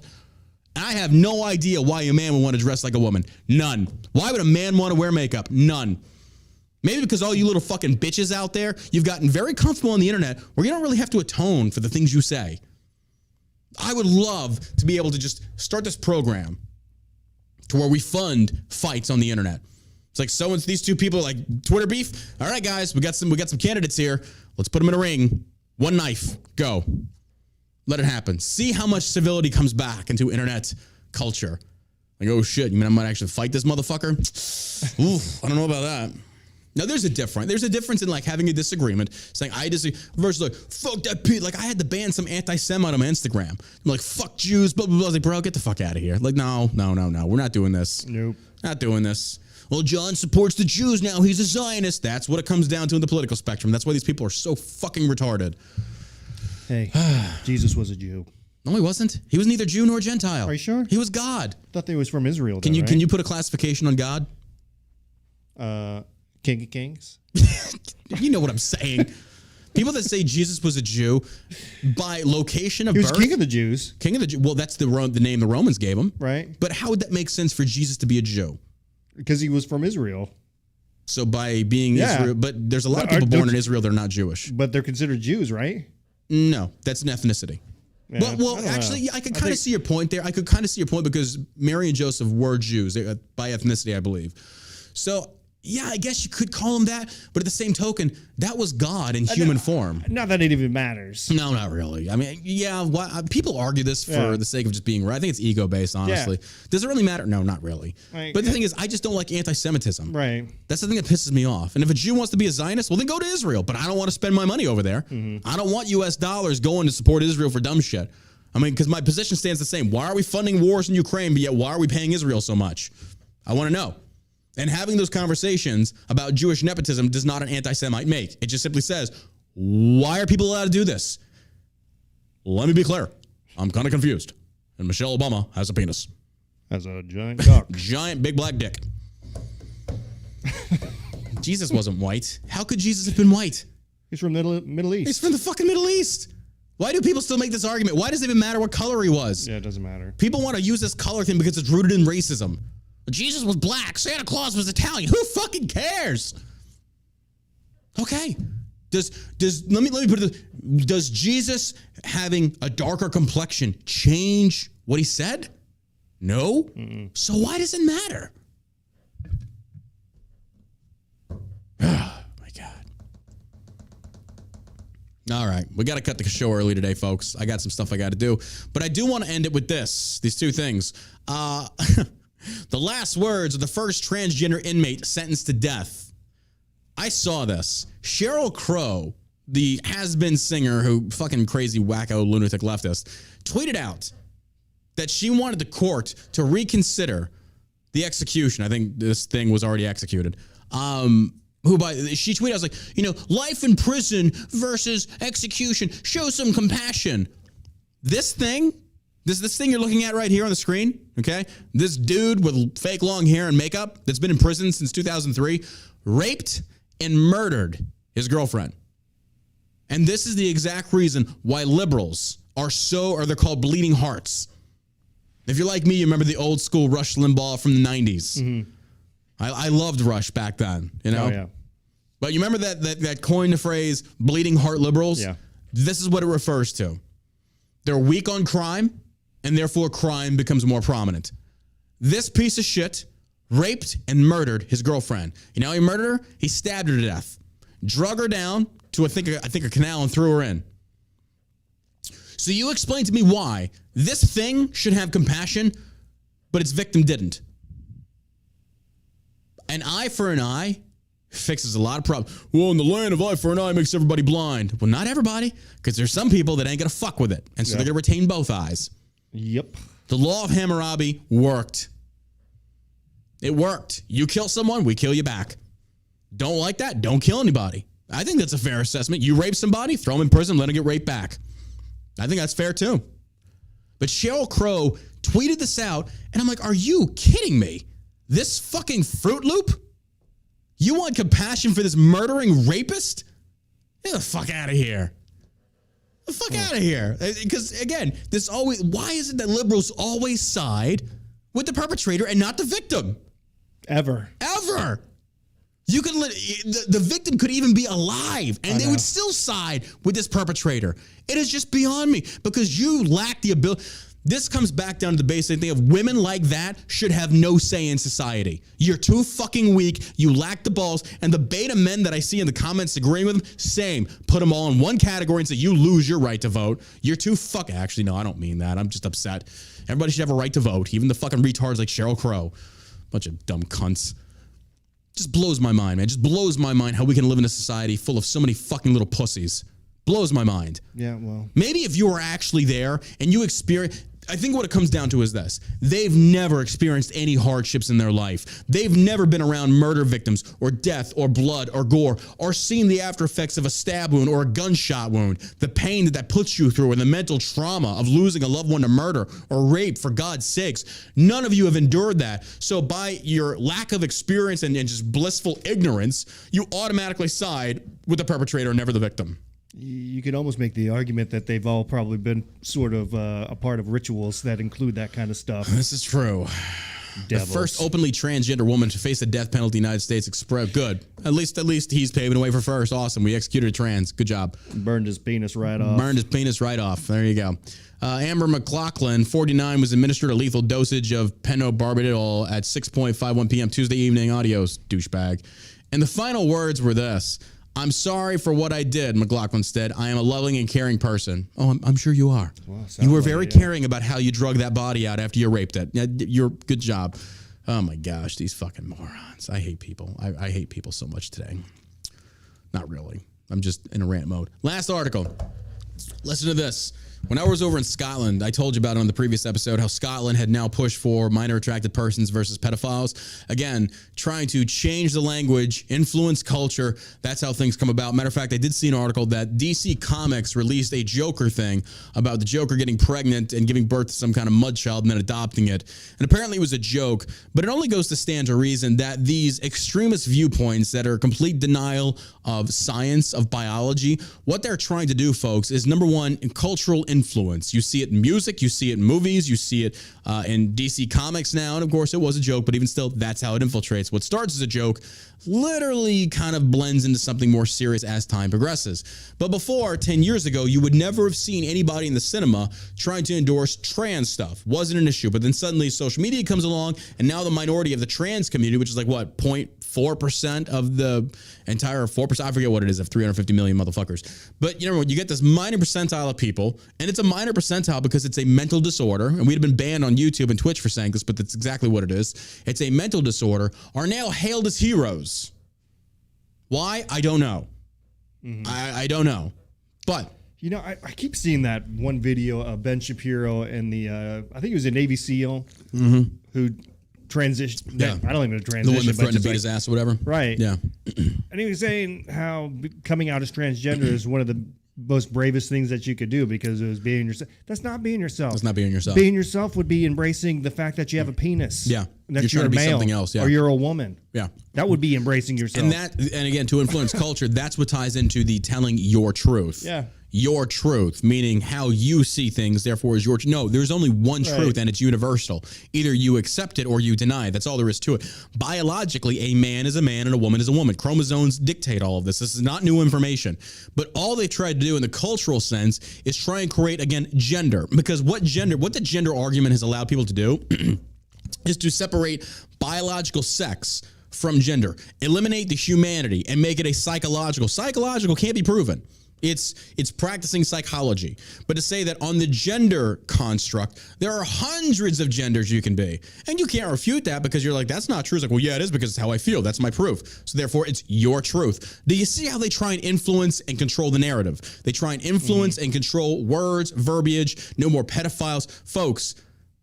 I have no idea why a man would want to dress like a woman. None. Why would a man want to wear makeup? None. Maybe because all you little fucking bitches out there, you've gotten very comfortable on the internet where you don't really have to atone for the things you say. I would love to be able to just start this program to where we fund fights on the internet. It's like these two people are like Twitter beef. All right, guys, we got some candidates here. Let's put them in a ring. One knife. Go. Let it happen. See how much civility comes back into internet culture. Like, oh shit, you mean I might actually fight this motherfucker? Ooh, I don't know about that. Now, there's a difference in like having a disagreement, saying I disagree, versus like, fuck that Pete. Like, I had to ban some anti-Semite on my Instagram. I'm like, fuck Jews, blah, blah, blah. I was like, bro, get the fuck out of here. Like, no. We're not doing this. Nope. Not doing this. Well, John supports the Jews now. He's a Zionist. That's what it comes down to in the political spectrum. That's why these people are so fucking retarded. Hey, Jesus was a Jew. No, he wasn't. He was neither Jew nor Gentile. Are you sure? He was God. I thought they was from Israel. Can you put a classification on God? King of Kings. You know what I'm saying. People that say Jesus was a Jew by location of He was birth. king of the Jews. King of the Jews. Well, that's the name the Romans gave him. Right. But how would that make sense for Jesus to be a Jew? Because he was from Israel. So by being Israel, but there's a lot of people born in Israel that are not Jewish. But they're considered Jews, right? No, that's an ethnicity. Yeah, well, actually, I could kind of see your point there. I could kind of see your point because Mary and Joseph were Jews by ethnicity, I believe. So, yeah, I guess you could call them that. But at the same token, that was God in human form. Not that it even matters. No, not really. I mean, yeah, people argue this for the sake of just being right. I think it's ego-based, honestly. Yeah. Does it really matter? No, not really. Right. But the thing is, I just don't like anti-Semitism. Right. That's the thing that pisses me off. And if a Jew wants to be a Zionist, well, then go to Israel. But I don't want to spend my money over there. Mm-hmm. I don't want U.S. dollars going to support Israel for dumb shit. I mean, because my position stands the same. Why are we funding wars in Ukraine, but yet why are we paying Israel so much? I want to know. And having those conversations about Jewish nepotism does not an anti-Semite make. It just simply says, why are people allowed to do this? Let me be clear. I'm kind of confused. And Michelle Obama has a penis. Has a giant cock. Giant big black dick. Jesus wasn't white. How could Jesus have been white? He's from the Middle East. He's from the fucking Middle East. Why do people still make this argument? Why does it even matter what color he was? Yeah, it doesn't matter. People want to use this color thing because it's rooted in racism. Jesus was black. Santa Claus was Italian. Who fucking cares? Okay. Let me put it this. Does Jesus having a darker complexion change what he said? No. Mm-mm. So why does it matter? Oh my God. All right. We got to cut the show early today, folks. I got some stuff I got to do. But I do want to end it with these two things. The last words of the first transgender inmate sentenced to death. I saw this. Sheryl Crow, the has-been singer who fucking crazy wacko lunatic leftist, tweeted out that she wanted the court to reconsider the execution. I think this thing was already executed. She tweeted, I was like, life in prison versus execution. Show some compassion. This thing you're looking at right here on the screen, okay? This dude with fake long hair and makeup that's been in prison since 2003 raped and murdered his girlfriend. And this is the exact reason why liberals they're called bleeding hearts. If you're like me, you remember the old school Rush Limbaugh from the 90s. Mm-hmm. I loved Rush back then, Oh, yeah. But you remember that coined the phrase bleeding heart liberals? Yeah. This is what it refers to. They're weak on crime, and therefore crime becomes more prominent. This piece of shit raped and murdered his girlfriend. You know how he murdered her? He stabbed her to death, drug her down to I think a canal and threw her in. So you explain to me why this thing should have compassion, but its victim didn't. An eye for an eye fixes a lot of problems. Well, in the land of eye for an eye makes everybody blind. Well, not everybody, because there's some people that ain't going to fuck with it. And so they're going to retain both eyes. Yep. The law of Hammurabi worked. It worked. You kill someone, we kill you back. Don't like that? Don't kill anybody. I think that's a fair assessment. You rape somebody, throw them in prison, let them get raped back. I think that's fair too. But Sheryl Crow tweeted this out, and I'm like, are you kidding me? This fucking Fruit Loop? You want compassion for this murdering rapist? Get the fuck out of here. The fuck out of here. Because, again, why is it that liberals always side with the perpetrator and not the victim? Ever. You could the victim could even be alive, and they would still side with this perpetrator. It is just beyond me, because you lack the ability. This comes back down to the basic thing of women like that should have no say in society. You're too fucking weak. You lack the balls. And the beta men that I see in the comments agreeing with them, same. Put them all in one category and say, you lose your right to vote. You're too fucking... Actually, no, I don't mean that. I'm just upset. Everybody should have a right to vote. Even the fucking retards like Sheryl Crow. Bunch of dumb cunts. Just blows my mind, man. Just blows my mind how we can live in a society full of so many fucking little pussies. Blows my mind. Yeah, well... Maybe if you were actually there and you experience... I think what it comes down to is this. They've never experienced any hardships in their life. They've never been around murder victims or death or blood or gore or seen the after effects of a stab wound or a gunshot wound, the pain that puts you through and the mental trauma of losing a loved one to murder or rape, for God's sakes. None of you have endured that. So by your lack of experience and just blissful ignorance, you automatically side with the perpetrator and never the victim. You could almost make the argument that they've all probably been sort of a part of rituals that include that kind of stuff. This is true. Devils. The first openly transgender woman to face the death penalty in the United States. Good. At least he's paving the way for first. Awesome. We executed a trans. Good job. Burned his penis right off. There you go. Amber McLaughlin, 49, was administered a lethal dosage of pentobarbital at 6:51 p.m. Tuesday evening. Adios, douchebag. And the final words were this: "I'm sorry for what I did," McLaughlin said. "I am a loving and caring person." Oh, I'm sure you are. Well, you were very caring about how you drug that body out after you raped it. You're good job. Oh my gosh, these fucking morons. I hate people. I hate people so much today. Not really. I'm just in a rant mode. Last article. Listen to this. When I was over in Scotland, I told you about it on the previous episode, how Scotland had now pushed for minor attracted persons versus pedophiles. Again, trying to change the language, influence culture. That's how things come about. Matter of fact, I did see an article that DC Comics released a Joker thing about the Joker getting pregnant and giving birth to some kind of mud child and then adopting it. And apparently it was a joke, but it only goes to stand to reason that these extremist viewpoints that are complete denial of science, of biology, what they're trying to do, folks, is number one, cultural influence. You see it in music, you see it in movies, you see it in DC Comics now, and of course it was a joke, but even still, that's how it infiltrates. What starts as a joke literally kind of blends into something more serious as time progresses. But before, 10 years ago, you would never have seen anybody in the cinema trying to endorse trans stuff. Wasn't an issue. But then suddenly social media comes along, and now the minority of the trans community, which is like, what, 0.4% of the entire 4%, I forget what it is, of 350 million motherfuckers. But you know, you get this minor percentile of people, and it's a minor percentile because it's a mental disorder, and we'd have been banned on YouTube and Twitch for saying this, but that's exactly what it is. It's a mental disorder, are now hailed as heroes. Why? I don't know. I don't know. But you know, I keep seeing that one video of Ben Shapiro and the I think he was a Navy SEAL who transitioned. Yeah. I don't even know transition. The one that threatened to beat his ass or whatever. Right. Yeah. And he was saying how coming out as transgender is one of the most bravest things that you could do because it was being yourself. That's not being yourself. That's not being yourself. Being yourself would be embracing the fact that you have a penis. Yeah. And that you're a male, something else. Yeah. Or you're a woman. Yeah. That would be embracing yourself. And again, to influence culture, that's what ties into the telling your truth. Yeah. Your truth, meaning how you see things, therefore is your truth. No, there's only one truth, and it's universal. Either you accept it or you deny it. That's all there is to it. Biologically, a man is a man and a woman is a woman. Chromosomes dictate all of this. This is not new information. But all they tried to do in the cultural sense is try and create, again, gender. Because what the gender argument has allowed people to do is to separate biological sex from gender, eliminate the humanity, and make it a psychological. Psychological can't be proven. It's practicing psychology. But to say that on the gender construct, there are hundreds of genders you can be. And you can't refute that because you're like, that's not true. It's like, well, yeah, it is because it's how I feel. That's my proof. So therefore, it's your truth. Do you see how they try and influence and control the narrative? They try and influence and control words, verbiage, no more pedophiles. Folks,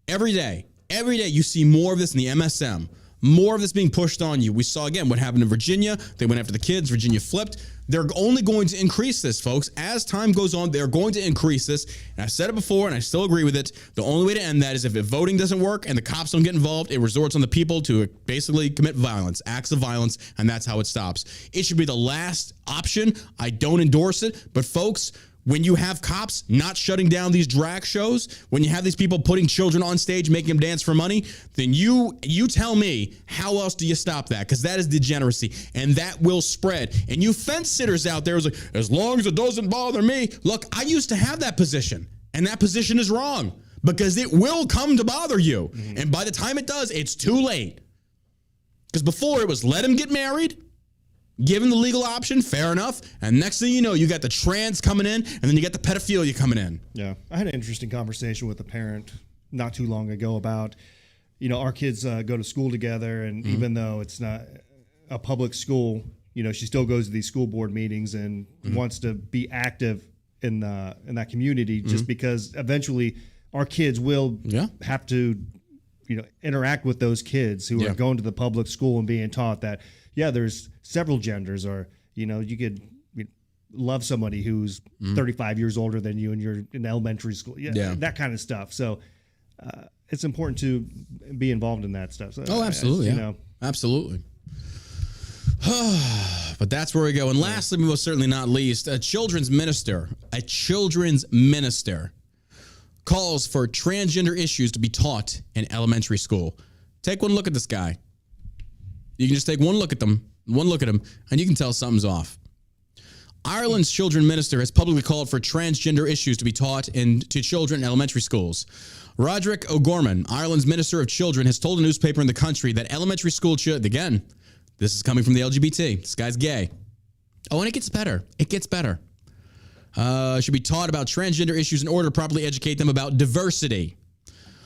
every day you see more of this in the MSM. More of this being pushed on you. We saw, again, what happened in Virginia. They went after the kids. Virginia flipped. They're only going to increase this, folks. As time goes on, they're going to increase this. And I've said it before, and I still agree with it. The only way to end that is if voting doesn't work and the cops don't get involved, it resorts on the people to basically commit violence, acts of violence, and that's how it stops. It should be the last option. I don't endorse it. But, folks, when you have cops not shutting down these drag shows, when you have these people putting children on stage, making them dance for money, then you tell me, how else do you stop that? Because that is degeneracy, and that will spread. And you fence sitters out there, like, as long as it doesn't bother me. Look, I used to have that position, and that position is wrong because it will come to bother you. And by the time it does, it's too late. Because before it was let him get married, given the legal option, fair enough. And next thing you know, you got the trans coming in, and then you got the pedophilia coming in. Yeah. I had an interesting conversation with a parent not too long ago about, you know, our kids go to school together, and even though it's not a public school, you know, she still goes to these school board meetings and wants to be active in that community just because eventually our kids will have to, you know, interact with those kids who are going to the public school and being taught that, there's several genders, or, you know, you could love somebody who's 35 years older than you and you're in elementary school. That kind of stuff. So it's important to be involved in that stuff. So, absolutely. Absolutely. But that's where we go. And lastly, but most certainly not least, a children's minister calls for transgender issues to be taught in elementary school. Take one look at this guy. You can just take one look at him, and you can tell something's off. Ireland's children minister has publicly called for transgender issues to be taught to children in elementary schools. Roderick O'Gorman, Ireland's Minister of Children, has told a newspaper in the country that elementary school children, again, this is coming from the LGBT. This guy's gay. Oh, and it gets better. Should be taught about transgender issues in order to properly educate them about diversity.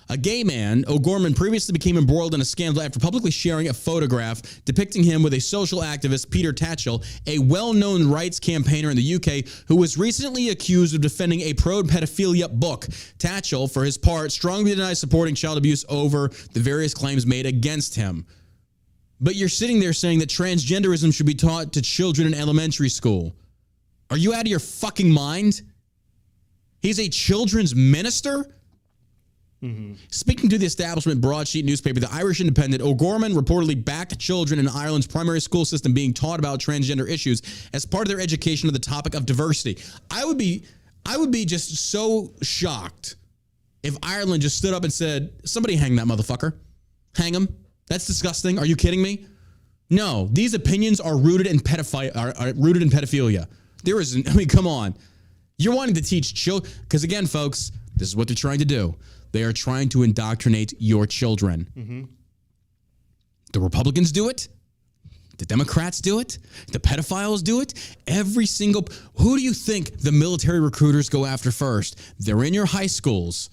A gay man, O'Gorman previously became embroiled in a scandal after publicly sharing a photograph depicting him with a social activist, Peter Tatchell, a well-known rights campaigner in the UK who was recently accused of defending a pro-pedophilia book. Tatchell, for his part, strongly denies supporting child abuse over the various claims made against him. But you're sitting there saying that transgenderism should be taught to children in elementary school. Are you out of your fucking mind? He's a children's minister? Mm-hmm. Speaking to the establishment broadsheet newspaper, the Irish Independent, O'Gorman reportedly backed children in Ireland's primary school system being taught about transgender issues as part of their education of the topic of diversity. I would be just so shocked if Ireland just stood up and said, somebody hang that motherfucker. Hang him. That's disgusting. Are you kidding me? No, these opinions are rooted in pedophilia. There isn't, come on. You're wanting to teach children, because again, folks, this is what they're trying to do. They are trying to indoctrinate your children. Mm-hmm. The Republicans do it. The Democrats do it. The pedophiles do it. Who do you think the military recruiters go after first? They're in your high schools.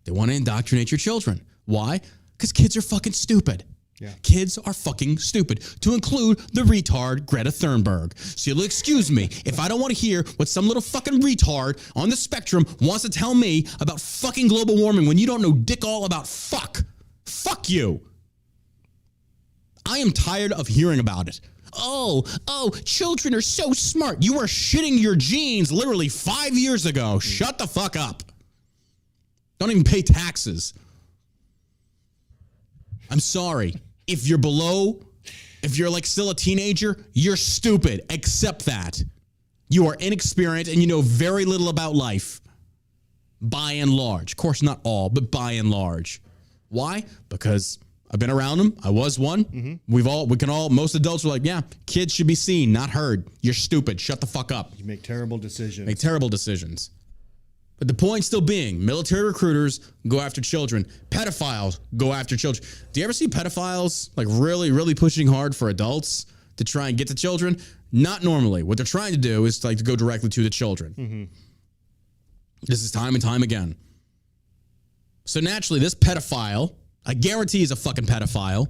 They want to indoctrinate your children. Why? Because kids are fucking stupid. Yeah. Kids are fucking stupid, to include the retard Greta Thunberg. So you'll excuse me if I don't want to hear what some little fucking retard on the spectrum wants to tell me about fucking global warming when you don't know dick all about fuck. Fuck you. I am tired of hearing about it. Oh, children are so smart. You were shitting your jeans literally 5 years ago. Shut the fuck up. Don't even pay taxes. I'm sorry. If you're like still a teenager, you're stupid. Accept that. You are inexperienced and you know very little about life. By and large. Of course, not all, but by and large. Why? Because I've been around them. I was one. Mm-hmm. Most adults are like, yeah, kids should be seen, not heard. You're stupid. Shut the fuck up. You make terrible decisions. But the point still being, military recruiters go after children. Pedophiles go after children. Do you ever see pedophiles like really, really pushing hard for adults to try and get to children? Not normally. What they're trying to do is like to go directly to the children. Mm-hmm. This is time and time again. So naturally, this pedophile, I guarantee he's a fucking pedophile,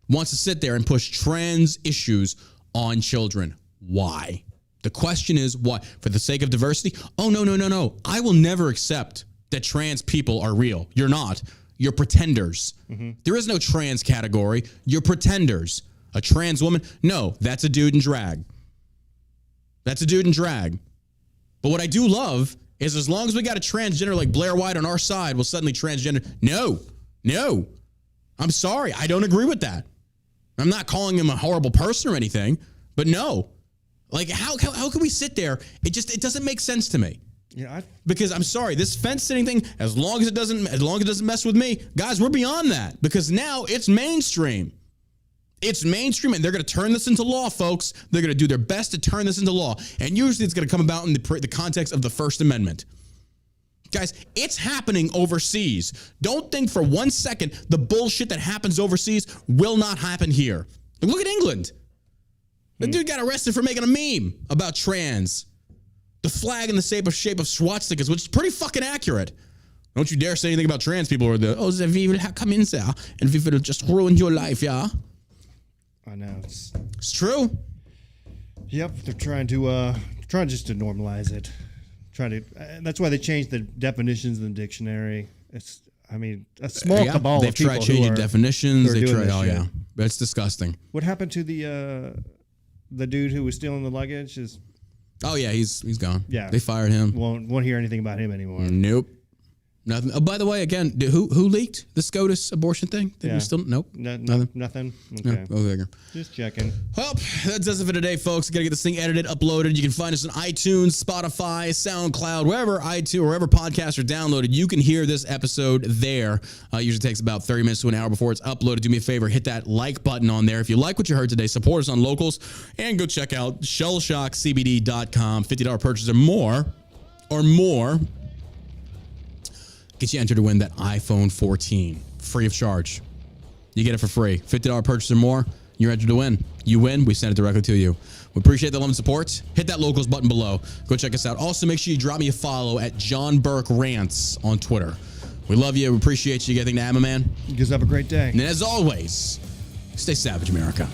wants to sit there and push trans issues on children. Why? The question is, what? For the sake of diversity? Oh, no. I will never accept that trans people are real. You're not. You're pretenders. Mm-hmm. There is no trans category. You're pretenders. A trans woman? No, that's a dude in drag. But what I do love is as long as we got a transgender like Blair White on our side, we'll suddenly transgender. No. I'm sorry. I don't agree with that. I'm not calling him a horrible person or anything, but no. Like, how can we sit there? It doesn't make sense to me. Yeah, because I'm sorry, this fence sitting thing, as long as it doesn't mess with me, guys, we're beyond that. Because now it's mainstream. It's mainstream, and they're going to turn this into law, folks. They're going to do their best to turn this into law. And usually it's going to come about in the context of the First Amendment. Guys, it's happening overseas. Don't think for 1 second the bullshit that happens overseas will not happen here. Look at England. The dude got arrested for making a meme about trans. The flag in the shape of swastikas, which is pretty fucking accurate. Don't you dare say anything about trans people or we will come in there and we will just ruin your life, yeah? I know. It's true. Yep, they're trying just to normalize it. That's why they changed the definitions in the dictionary. It's a small cabal they've of people tried changing definitions. They tried, yeah. That's disgusting. What happened to the dude who was stealing the luggage? Oh yeah, he's gone. Yeah, they fired him. Won't hear anything about him anymore. Nope. Nothing. Oh, by the way, again, who leaked the SCOTUS abortion thing? Did we still? Nope. Nothing. Okay. No, Just checking. Well, that does it for today, folks. Got to get this thing edited, uploaded. You can find us on iTunes, Spotify, SoundCloud, wherever podcasts are downloaded. You can hear this episode there. Usually takes about 30 minutes to an hour before it's uploaded. Do me a favor, hit that like button on there. If you like what you heard today, support us on Locals, and go check out shellshockcbd.com. $50 purchase or more. Get you entered to win that iPhone 14 free of charge. You get it for free. $50 purchase or more, you're entered to win. You win, we send it directly to you. We appreciate the love and support. Hit that Locals button below. Go check us out. Also, make sure you drop me a follow at John Burke Rants on Twitter. We love you. We appreciate you getting to Amma Man. You guys have a great day. And as always, stay savage, America.